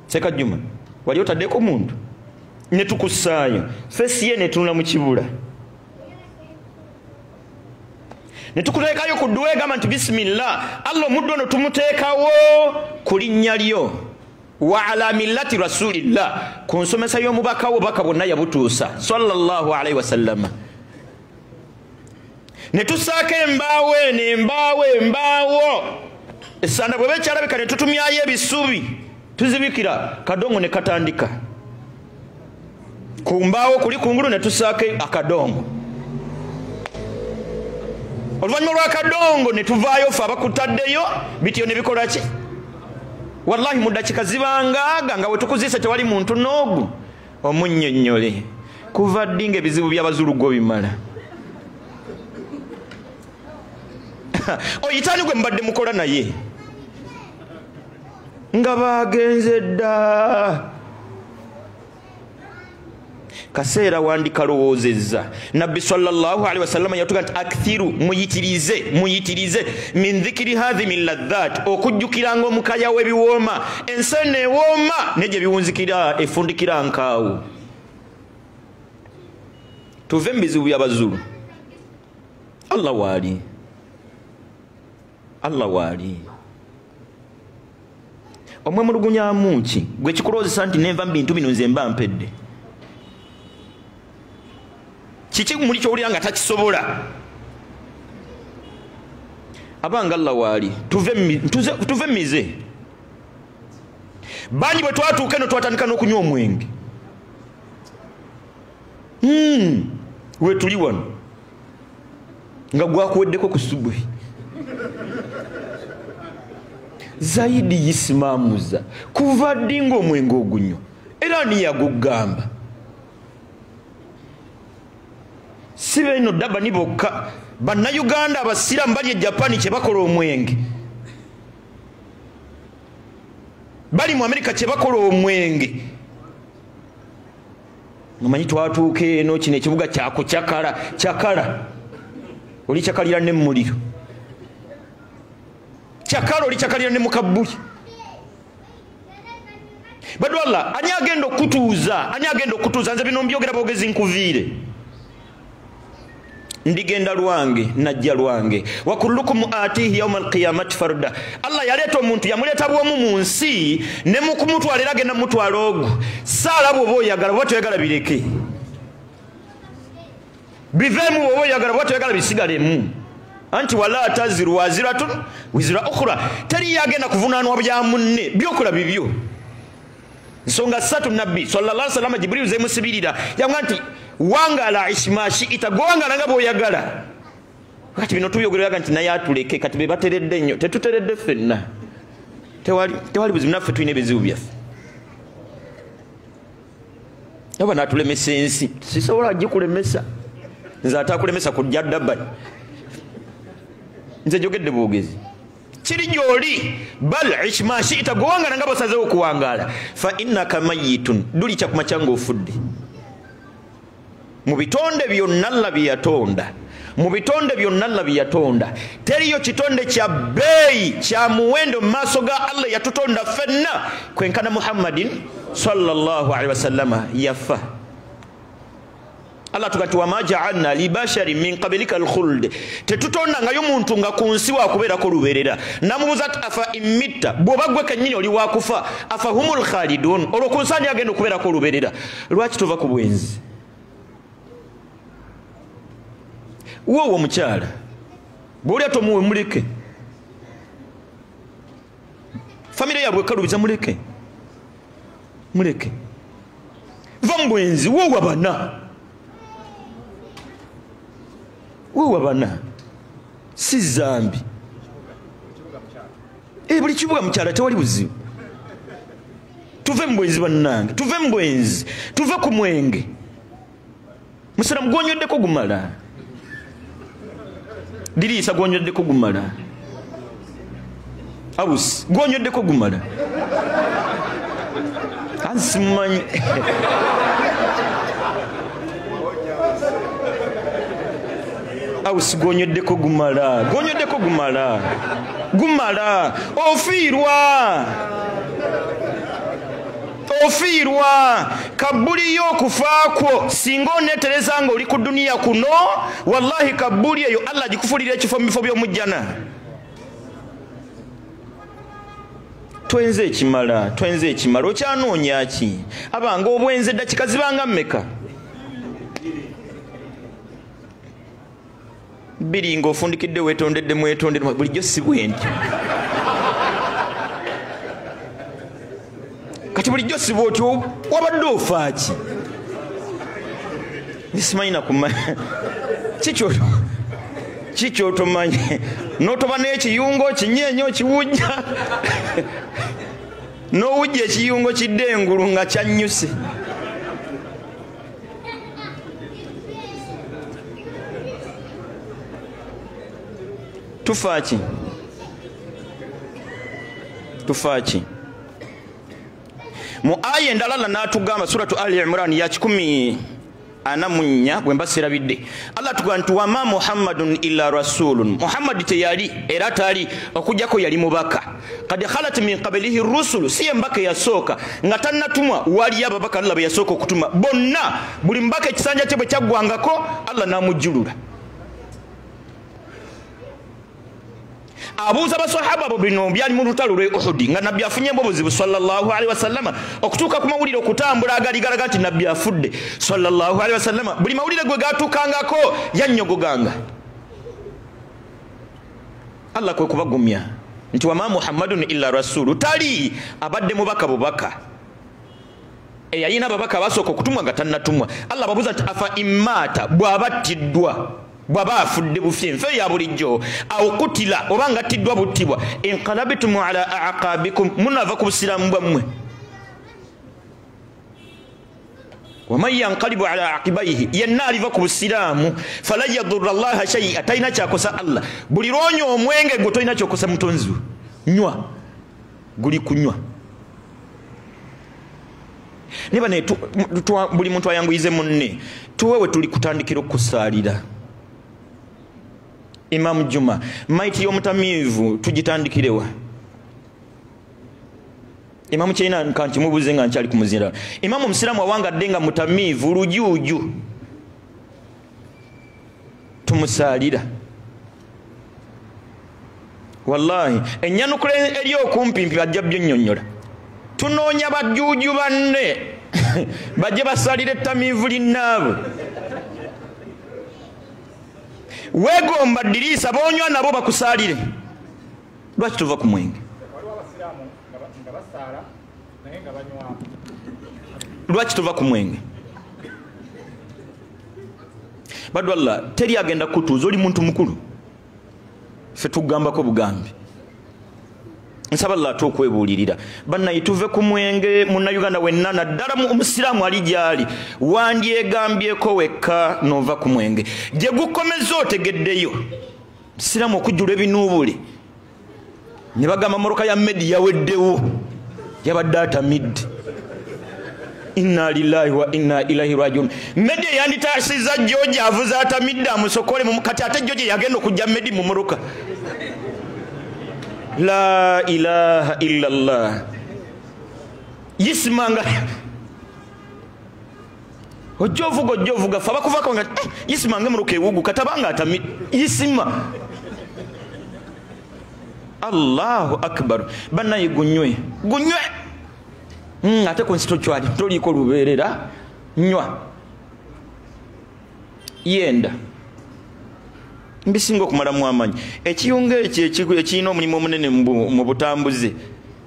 Sekajjuma wali otaddeko muntu ne tukussaayo fesi ye ne tunula mu kibula ne tukuteekayo ku dduwa egamba nti bisimillah Allah omuddu ono tumuteekawo ku linnya lyo wa ala millati rasulillah ku nsomesa y'omubaka wo baka bonna yabutuusa sallallahu alaihi wasallama ne tusaako embaawo essanda bwe bekyalabika ne tutumyayo ebisubi tuzibikira kadongo ne katandika ku mbaawo kuli kungulu ne tusaako akadongo oluvannyuma lw'akadongo ne tuvaayo fe abakutaddeyo bityo ne bikola ki wallahi mu dakika zibangaaga nga we tukuziise tewali muntu n'ogu omunnyonnyole kuva ddi ng'ebizibu by'abazulugo bimala oyitaani gwe mbadde mukola naye nga baagenze dda kaseera wandikalowozezza nabbi sallallahu alaihi wasallam yatuga nti akthiru muyitirize min dhikri hadhi min ladhat okujjukiranga omukaya w'ebiwooma ensene ewooma negye biwunzikira efundikira nkaawo tuve mu bizibu by'abazulu Allah waali omwemulugunyamu ki gwe kikulowozesa nti nenva mu bintu bino nze mba mpedde kiki muli kyowulira nga takisobola abanga Allah waali tuve mize bangi bwe twatuuka eno twatandika n'okunywa omwenge we tuli wano nga gwakuweddeko ku subuhi zaidi yisimamuza kuva ddi ng'omwenge ogunywa era niyagugamba si beno daba ni bokka bannayuganda abasiramu bali e Japan kye bakola omwenge bali mu Amerika kye bakola omwenge mumanyi twatuuka eno kino ekibuga kyakala oli kyakalira ne muliro kyakala oli kyakalira ne mukabuli badwalla ani agenda okutuuza nze bino mbyogera boogezi nkuviire ndigenda lwange najja lwange wa kullukum atihi yawma alqiyamati farda Allah yaleeta omuntu yamuleeta bwomu mu nsi ne mukumutwalira agenda mutwala ogwo saala bw'oba oyagala bw'oba toyagala bireke biveemu bw'oba oyagala bw'oba toyagala bisigalemu anti wala taziru waziratun wizira ukhra teri yagenda kuvunaanwa bya munne byokola bibyo nsonga ssatu nabbi sallallahu alaihi wasallam Jibril zemusibirira yamwa nti wangala ishmashi itagwangala nga bw'oyagala kati bino tubyogeraga nti naye atuleke kati be bateredde nnyo tetuteredde ffenna tewali buzibu naffe tulina ebizibu byaffe aba naatulemesa ensi sisobola gikulemesa nze ataakulemesa kujja ddabali nze jogedde bwogezi kiri gy'oli bal ishmashi itagwangala nga bw'osazeewo okuwangaala fa innaka mayitun duli kyakuma kyange ofudde mu bitonde byonna Allah bye yatonda teriyo kitonde kya bbeeyi kya muwendo mu maaso ga Allah yatutonda ffenna kwenkana Muhammadin sallallahu alaihi wasallama yafa Allah tugati wama ja'alna li basharin min qablika al-khuld tetutonda ngayo muntu nga ku nsi wakubeerako lubeerera namubuuza ati afa imitta bw'oba gwe kennyini oli wakufa afa humul khalidun olwo ku nsi ani agenda okubeerako lubeerera lwaki tuva ku bwenzi wowe mukyala bw'oli atomuwe muleke famire yabwe kalubiza muleke vambwenzi wowe bana si zambi buli kibuga mukyala tewali buzibu tuve mbwenzi bannange tuve ku mwenge musalamu gwonyoddeko gumala diriisa gwonyoddeko gumala awusi gwonyoddeko gumala ansimanyi awusi gwonyoddeko gumala ofiirwa kabuli y'okufaakwo singa oneetereza nga oli ku duniya kuno wallahi kabuli eyo Allah agikufulira ekifo mu bifo by'omujjana. Twenze ekimala okyanoonya ki? Abanga obwenze eddakika zibanga mmeka? 2 ng'ofundikidde weetondedde bulijjo si bwe ntyo kati bulijjo si bw'otyo wabadde ofa ki? Simanyi nakumanya kikyotomanyi n'otoba n'ekiyungo kinyeenyo kiwujja n'owujja ekiyungo kidde engulu nga kyannyuse. tufa ki mu aya endala n'atugamba suratu Ali Imran ya 14 bwe mbasirabidde Allah tugamba nti wama Muhammadun illa rasulun, Muhammad teyali era tali okujjako yali mubaka. Kad khalat min qablihi rusulu, si mbaka yasooka nga tannatumwa wali ababaka Allah be yasooka okutuma bonna. Buli mbaka ekisanja kye bwe kyaggwangako Allah n'amujjulula. Abuuza basahaba abo bino byali mu lutalo lwe Uhud nga nabbi afunye embobozi sallallahu alaihi wasallam okutuuka ku mawulire okutambula agali nti nabbi afudde sallallahu alaihi wasallam. Buli mawulire gwe gaatuukangako yannyogoganga. Allah kwe kubagumya nti wama Muhammadun illa rasulu, tali abadde mubaka bubaka eyalina ababaka abasooka okutumwa nga tannatumwa. Allah babuuza nti afa immata bw'abattiddwa bwaba afudde bufye nfe ya bulijjo aw kutila oba nga atiddwa buttibwa inqalabitum ala aqabikum, munava ku busiraamu bwammwe. waman yanqalibu ala aqibaihi, yenna aliva ku busiraamu fala yadurra allaha shay'a, talina kyakosa Allah. Buli lwonya omwenge gwe tolina kyokosa mutonzi we, nywa guli kunywa. Niba ne buli muntu ayanguyize munne tuwewe tuli kutandikira okusaalira. Imam Juma maiti y'omutamiivu tugitandikirewa. Imam China nkanti mubuze nga nkyali kumuzira. Imam Musiramu awangadde nga mutamiivu lujuuju tumusaalira. Wallahi ennyanukula eri okumpimpi bajja byonnyonnyola. Tunoonya bajjuuju banne bajje basalire ettamiivu linnaabwe. Wegomba dirisa bonywa nabo bakusalire. Lwaki tuva ku mwenge? Lwaki tuva ku mwenge? Badu Allah teri agenda kutuuza, oli muntu mukulu. Ffe tugambako bugambi. Nsaba Allah tukwebuulirira. Bannaye tuve ku mwenge. Munnayuganda wenna naddala omusiraamu ali gyali wandyegambyeko wekka nova ku mwenge. Gye gukomeza otegeddeyo musiraamu okujjula ebinuubule ne bagamba moroka ya Medi yaweddewo yabadde atamidde. Inna lillahi wa inna ilaihi rajiun. Medi yanditaasiza George avuza atamidde amusokole kati ate George yagenda okujja Medi mu moroka. La ilaha illallah. Yisimanga ojovuga fa bakuvako nga yisimanga muruke wugu katabanga atami yisima. Allahu akbar. Banna yigunywe ate konsito chwali toliko luberera nywa yenda mbisinga okumala mu amanyi ekiyunga ekyo ekirina omulimu omunene mu butambuze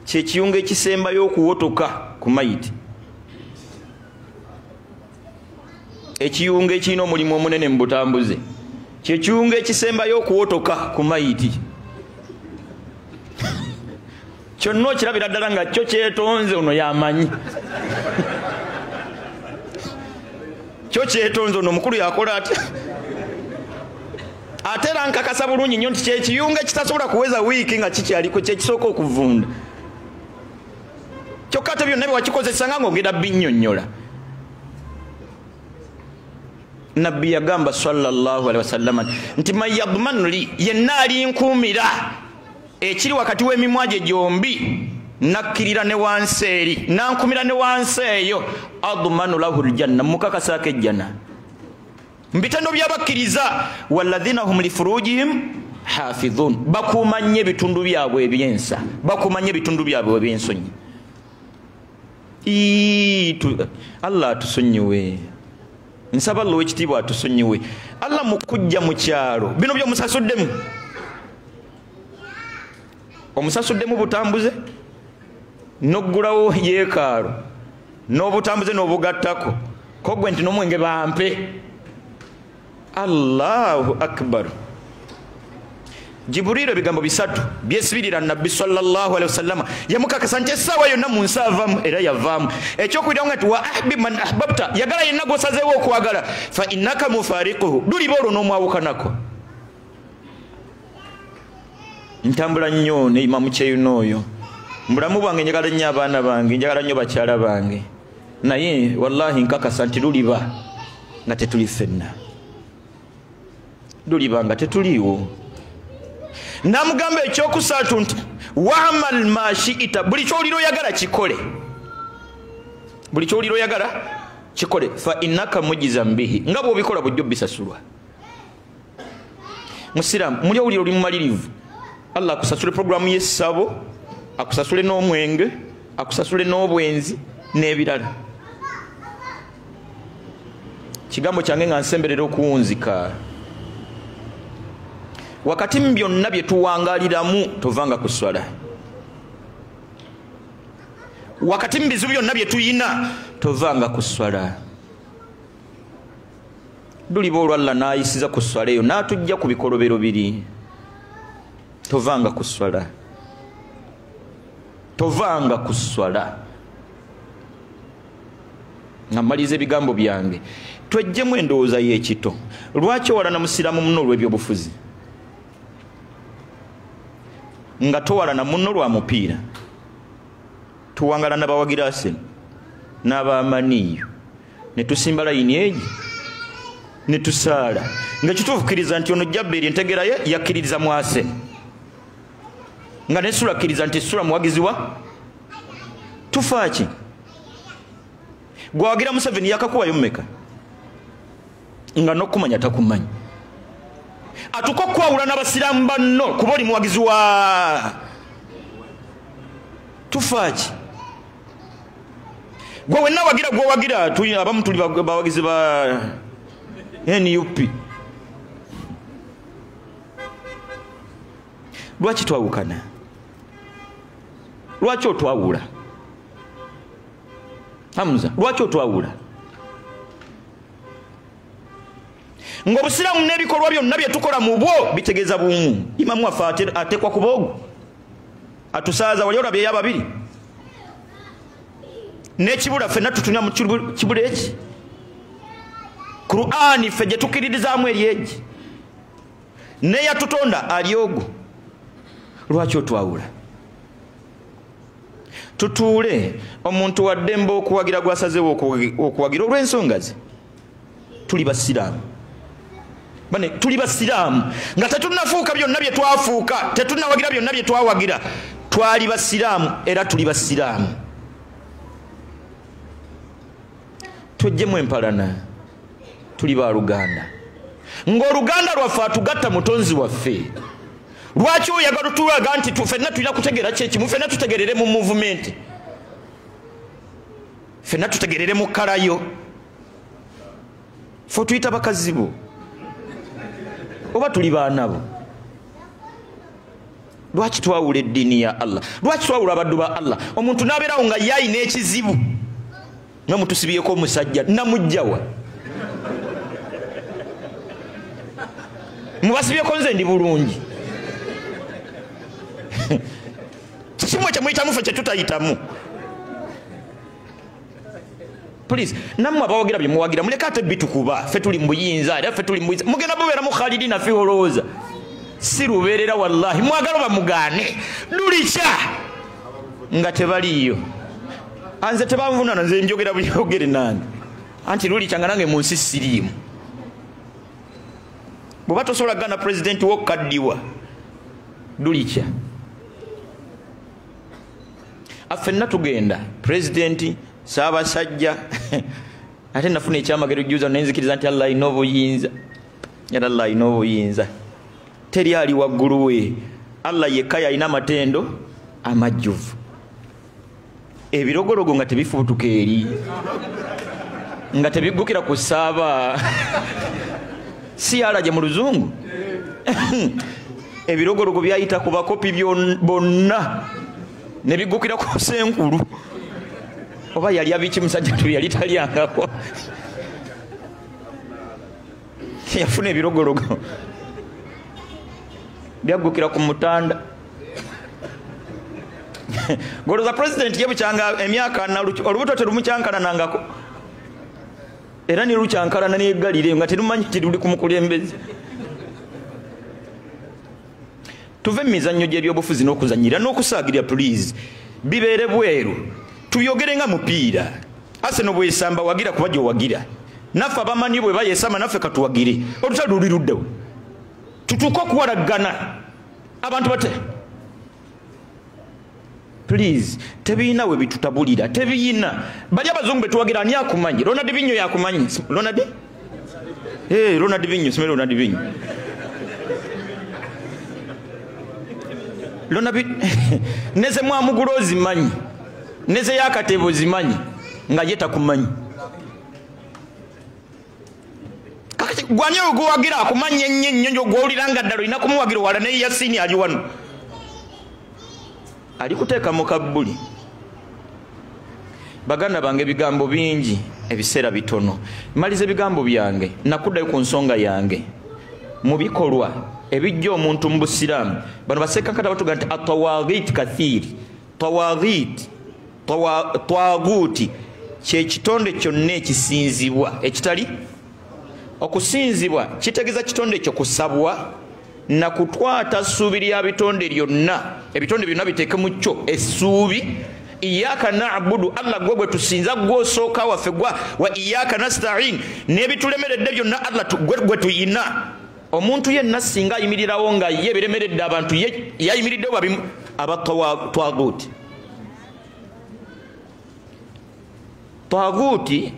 kye kiyunga ekisembayo okuwotoka ku mayiti, ekiyunga ekirina omulimu omunene mu butambuze, kye kiyunga ekisembayo okuwotoka ku mayiti. Kyonna okirabira ddala nga kyo kyetonze ono yamanyi. Kyo kyetonze ono omukulu yakola atya? Ate era nkakasa bulungi nnyo nti kyekiyunga ekitasobola kuweza wiiki nga kikyaliko kyekisooka okuvunda. Kyokka ate byonna byewakikozesanga ng'ogenda binnyonnyola. Nabbi yagamba sallallahu alaihi wasallam nti man yadmanu li, yenna alinkuumira ekiri wakati w'emimwa gye gyombi, nakkirira ne wansi eri nankumira ne wansi eyo, admanu lahu ljanna, mukakasaako ejjana. Mbitendo byabakkiriza walladhina hum lifurujihim hafidhun, bakuuma nnyo ebitundu byabwe ebyensa, bakuuma nnyo ebitundu byabwe ebyensonyi. Allah atusonyiwe, nsaba Allah w'ekitiibwa atusonyiwe. Allah mu kujja mu kyalo bino byomusasuddemu, omusasuddemu butambuze n'oggulawo yeekaalo n'obutambuze n'obugattako kogwe nti n'omwenge bampe. Allahu akbar. Jibril ebigambo bisatu byesibirira nabbi sallallahu alaihi wasallam, yamukakasa nti essaawa yonna mu nsi avaamu era yavaamu. Ekyokulirawo nga ti wa ahbib man ahbabta, yagala yenna gw'osazeewo okwagala, fa innaka mufariquhu, luliba olwo n'omwawukanako. Ntambula nnyo ne Imamu Kyeyuna oyo, mulamu bwange njagala nnyo abaana bange, njagala nnyo bakyala bange, naye wallahi nkakasa nti luliba nga tetuli ffenna, luliba nga tetuliiwo. Namugamba ekyokusatu nti wa'mal ma shi'ita, buli kyoliro oyagala kikole, buli kyoliro oyagala kikole, fa innaka mujizan bihi, nga bw'obikola bujjo bisasulwa. Musiraamu muli owulira oli mumalirivu, Allah akusasule programu y'essabo, akusasule n'omwenge, akusasule n'obwenzi n'ebirala. Kigambo kyange nga nsemberera okuwunzika. Wakati mu byonna bye tuwangaliramu tovanga ku swala, wakati mu bizibu byonna bye tuyina tovanga ku swala. Luliba olwo Allah n'ayisiza ku swala eyo n'atujja ku bikolobero biri, tovanga ku swala, tovanga ku swala. Nga mmaliza ebigambo byange, twejjemu endowooza y'ekito. Lwaki owalana musiraamu muno olw'ebyobufuzi nga towalana muno lwa mupiira? Tuwangala n'abawagira Arsenal n'abamaniyo ne tusimba layini egi ne tusaala nga kituufukiriza nti ono Jabbeeri entegera ye yakkiririza mu Arsenal, nga ne Sula akkiriza nti Sula muwagizi wa tufaaki. Gwawagira Museveni yakakuwayo mmeka nga n'okumanya takumanyi? Atuko kwawula n'abasiraamu banno kuba oli muwagizi wa tufaaki. Gwe wenna wagira gwowagira, abamu tuli bawagizi ba NUP. Lwaki twawukana? Lwaki otwawula? Hamza, lwaki otwawula? Ng'obusiraamu n'ebikolwa byonna bye tukola mu bwo bitegeeza bumu. Imamu waffe atekwa ku boogo, atusaaza. Wali olabye ey'ababiri n'ekibula ffenna tutuna mu kibula eki. Qur'ani ffe gye tukkiririzaamu eri egi, n'eyatutonda ali ogwo. Lwaki otwawula? Tutuule omuntu wa ddembe okuwagira gwasazeewo okuwagira olw'ensonga ze. Tuli basiraamu bane, tuli basiraamu nga tetunafuuka byonna bye twafuuka, tetunawagira byonna bye twawagira. Twali basiraamu era tuli basiraamu. Twejjemu empalana, tuli ba Luganda, ng'Oluganda lwaffe atugatta mutonzi waffe. Lwaki oyagala tulaga nti ffenna tulina kutegeera kyekimu, ffenna tutegerere mu movement, ffenna tutegerere mu kalayo? Ffe tuyita bakazi bo oba tuli baana bo? lwaki twawula eddiini ya Allah lwaki twawula abaddu ba Allah omuntu nabeerawo nga yayina ekizibu nga mutusibyeko omusajja namujjawa mubasibyeko nze ndi bulungi kikimwe kyemuyitamu ffe kyetutayitamu please nammwe abawagira bye muwagira muleke ate bitukuba ffe tuli mu buyinza era ffe tuli mu buyinza mugenda bubeeramu Khalidi naffe olowooza si lubeerera wallahi mwagala bamugaane lulikya nga tebaliyo anze tebanvunana nze njogera buyogere nange anti lulikya nga nange mu nsi siriimu bw'oba tosobola gana pulezidenti wokaddiwa lulikya affenna tugenda pulezidenti saabasajja ate nafuna ekyamagero juuza nenzikiriza nti Allah alina obuyinza era Allah alina obuyinza teri ali waggulu we Allah yekka yalina amatendo amajjuvu ebirogologo nga tebifuutuka eri nga tebiggukira ku saaba si alaje mu luzungu ebirogologo byayita ku bakopi bonna ne biggukira ku senkulu oba yali abiki musajja tu yali talyangako yafuna ebirogologo byaggukira ku mutanda goloza president yebukyanga emyaka olubuto terumukyankalanangako era nirukyankalana negalire nga terumanyi kiruli ku mukulembeze tuve mu mizannyo gy'ebyobufuzi n'okuzanyira n'okusaagirya please bibeere bweru tuyogere nga mupiira Arsenal bwesamba wagira kuba gyowagira naffe abamanyi bwe bayesama naffe katuwagire olutali luli luddewo tutuuka okuwalaggana abantu bate please tebiina we bitutabulira tebiina bali abazungu betuwagira ani akumanyi Ronald Binyo yakumanyi Ronald Binyo simere Ronald Binyo neze mwamugulo zimanyi neze yakatebo zimanyi nga yeta kumanyi gwanye oguwagira akumanyi ennyo gwoliranga ddalo ina kumuwagira wala ne Yasini ali wano ali kuteeka mu kabbuli baganda bange ebigambo bingi ebiseera bitono maliza ebigambo byange nakuddayo ku nsonga yange mu bikolwa ebijja omuntu mu busiraamu bano basekkankata batuga nti atawaghit kathiri twaguuti kyekitonde kyonna ekisinzibwa ekitali okusinzibwa kitegeeza kitonde ekyo kusabwa na kutwata ssuubi lya bitonde lyonna ebitonde byonna biteeke mu kyo essuubi iyaka na'budu Allah gwe tusinza gwosooka waffe wa iyaka nasta'in n'ebitulemeredde byonna Allah gwe tuyina omuntu yenna singa ayimirirawo nga ye biremeredde abantu yayimiriddewo babimu abatwaguuti twaguuti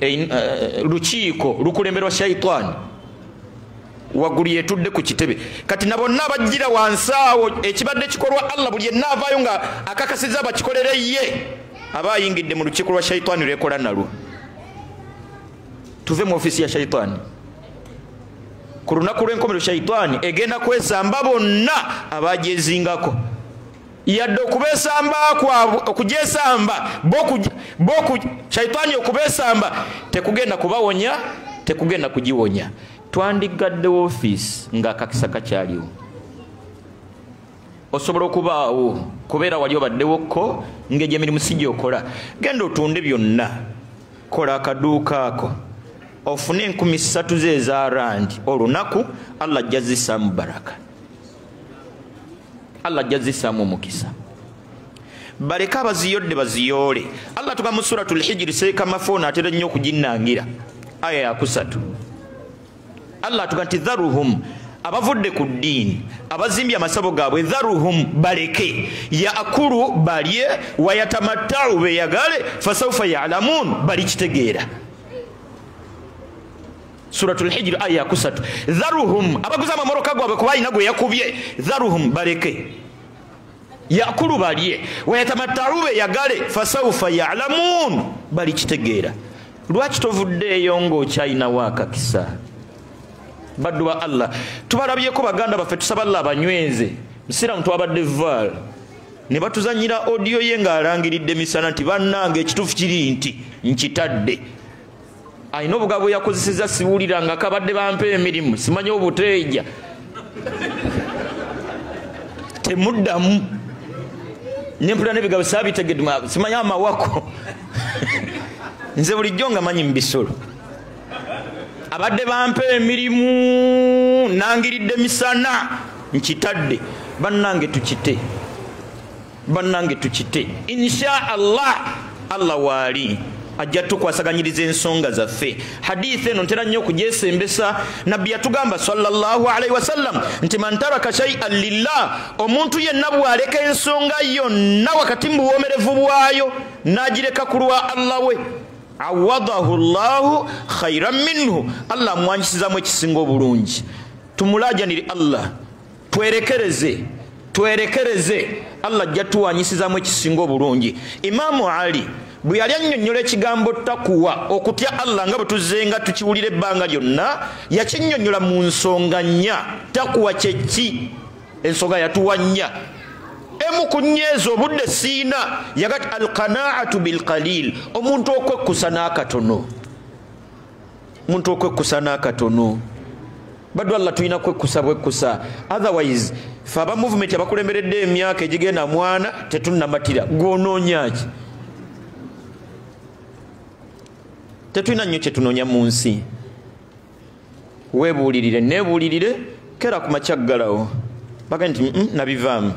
lukiiko lukulemberwa shaitani waggulu yetudde ku kitebe kati nabonna abajjira wansi awo ekibadde kikolwa Allah buli yenna avaayo nga akakasiza bakikolere ye aba ayingidde mu lukiiko lwa shaitani lwekola nalwo tuve mu ofisi ya shaitani ku lunaku lw'enkomero shaitani egenda kwesamba bonna abagyezingako yadde okubesamba kwabwe okugyesamba shaitani okubesamba tekugenda kubawonya tekugenda kugiwonya twandigadde office nga akakisa kakyaliwo osobola okubaawo kubeera wali obaddewokko ng'egyo emirimu si gyokola genda otunde byonna kola akaduuka ako ofune 3,000 ze eza randi olunaku Allah ajja zissaamu baraka Allah ajja zissaamu omukisa baleka abaziyodde baziyoole Allah tuga mu suratul hijri seeka mafoona atera nnyo okuginnangira aya ya 3 Allah tuga nti dharuhum abavudde ku ddiini abazimbye amasabo gaabwe dharuhum baleke yaakulu balye wayatamattau beyagale fasawfa ya'lamun balikitegeera suratul hijri aya 3 dharuhum abaguza amamoroka gaabwe kuba alina gwe yakubye dharuhum baleke yaakulu balye wayatamattau beyagale fasawfa ya'lamun balikitegeera lwaki tovuddeeyo ng'okyayinawo akakisa baddu ba Allah tubalabyeko baganda baffe tusaba Allah abanyweze musiramu twabadde Val ne batuzanyira audio ye ng'alangiridde misana nti bannange ekituufu kiri nti nkitadde alina obugabo yakozeseza siwuliranga kabadde bampa emirimu simanyi obuteeja temuddamu nempula n'ebigabo saabitegedde simanyi amawako nze bulijjo nga manyi mubisolo abadde bampa emirimu nangiridde misana nkitadde bannange tukite insha Allah waali ajja tukwasaganyiriza ensonga zaffe. Hadithi eno ntera nnyo okugyesembesa. Nabbi yatugamba sallallahu alaihi wasallam nti man taraka shay'an lillah, omuntu yenna bw'aleka ensonga yonna wakati mu buwomerevu bwayo n'agireka ku lwa Allah we, awadahu Allahu khairan minhu, Allah amwanyisizamu ekisinga obulungi. Tumulajanire Allah, twerekereze Allah ajja tuwanyisizamu ekisinga obulungi. Imamu Ali bwe yali annyonnyola ekigambo takuwa, okutya Allah, nga bwe tuzzenga tukiwulira ebbanga lyonna, yakinnyonnyola mu nsonga nnya. Takuwa kyeki? Ensonga yatuwa nnya. Emu ku nnyezo obudde siina yagati alqanaatu bilqalil, omuntu okwekkusa n'akatono. Badu Allah tulina kwekkusa bwekkusa, otherwise fe aba movement abakulemberedde emyaka egigenda mwana tetunnamatira gwonoonyaki. Tetulina nnyo kyetunoonya mu nsi. Weebuulirire neebuulirire kera ku makyagalawo baga nti nabivaamu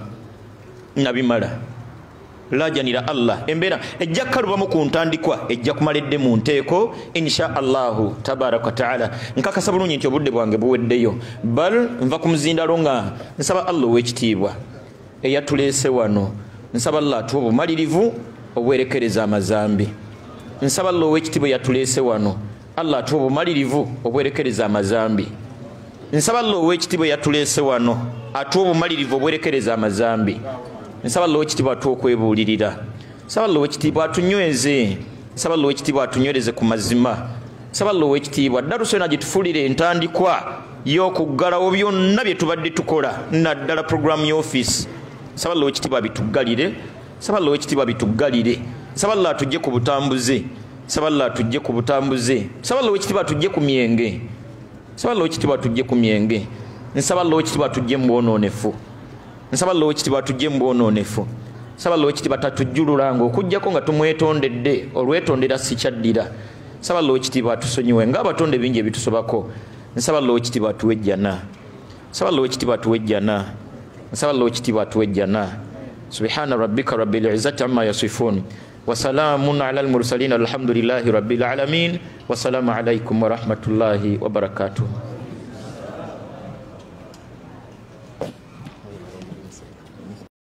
nabimala. Lajanira Allah, embeera ejja kalubamu ku ntandikwa, ejja kumaledde mu nteeko insha Allahu tabaraka wa taala. Nkakasa bulungi nti obudde bwange buweddeyo, bal nva ku muzindalo nga nsaba Allah ow'ekitiibwa eyatuleese wano, nsaba Allah atuwe obumalirivu obwerekereza amazambi. Nsaba Allah ow'ekitiibwa eyatuleese wano, Allah atuwe obumalirivu obwerekereza amazambi. Nsaba Allah ow'ekitiibwa eyatuleese wano atuwe obumalirivu obwerekereza amazambi. Nsaba Allah ow'ekitiibwa atuwe okwebuulirira. Nsaba Allah ow'ekitiibwa atunyweze. Nsaba Allah ow'ekitiibwa atunywereze ku mazima. Nsaba Allah ow'ekitiibwa daruso yonna gitufuulire entandikwa y'okuggalawo byonna bye tubadde tukola, naddala programu y'office. Nsaba Allah ow'ekitiibwa abituggalire. Nsaba Allah ow'ekitiibwa abituggalire. Nsaba Allah atujje ku butambuze. Nsaba Allah atujje ku butambuze. Nsaba Allah ow'ekitiibwa atujje ku myenge. Nsaba Allah ow'ekitiibwa atujje ku myenge. Nsaba Allah ow'ekitiibwa atujje mu bwonoonefu. Nsaba Allah ow'ekitiibwa atujje mu bwonoonefu. Nsaba Allah ow'ekitiibwa tatujjululanga okuggyako nga tumwetondedde, olwetondera sikyaddira. Nsaba Allah ow'ekitiibwa atusonyiwe ng'abatonde bingi ebitusobako. Nsaba Allah ow'ekitiibwa atuwejjana. Nsaba Allah ow'ekitiibwa atuwejjana. Nsaba Allah ow'ekitiibwa atuwejjana. Subhana rabbika rabbil izzati amma yasifun wa salamun ala al-mursalin alhamdulillahi rabbil alamin wa salamu alaykum wa rahmatullahi wa barakatuh.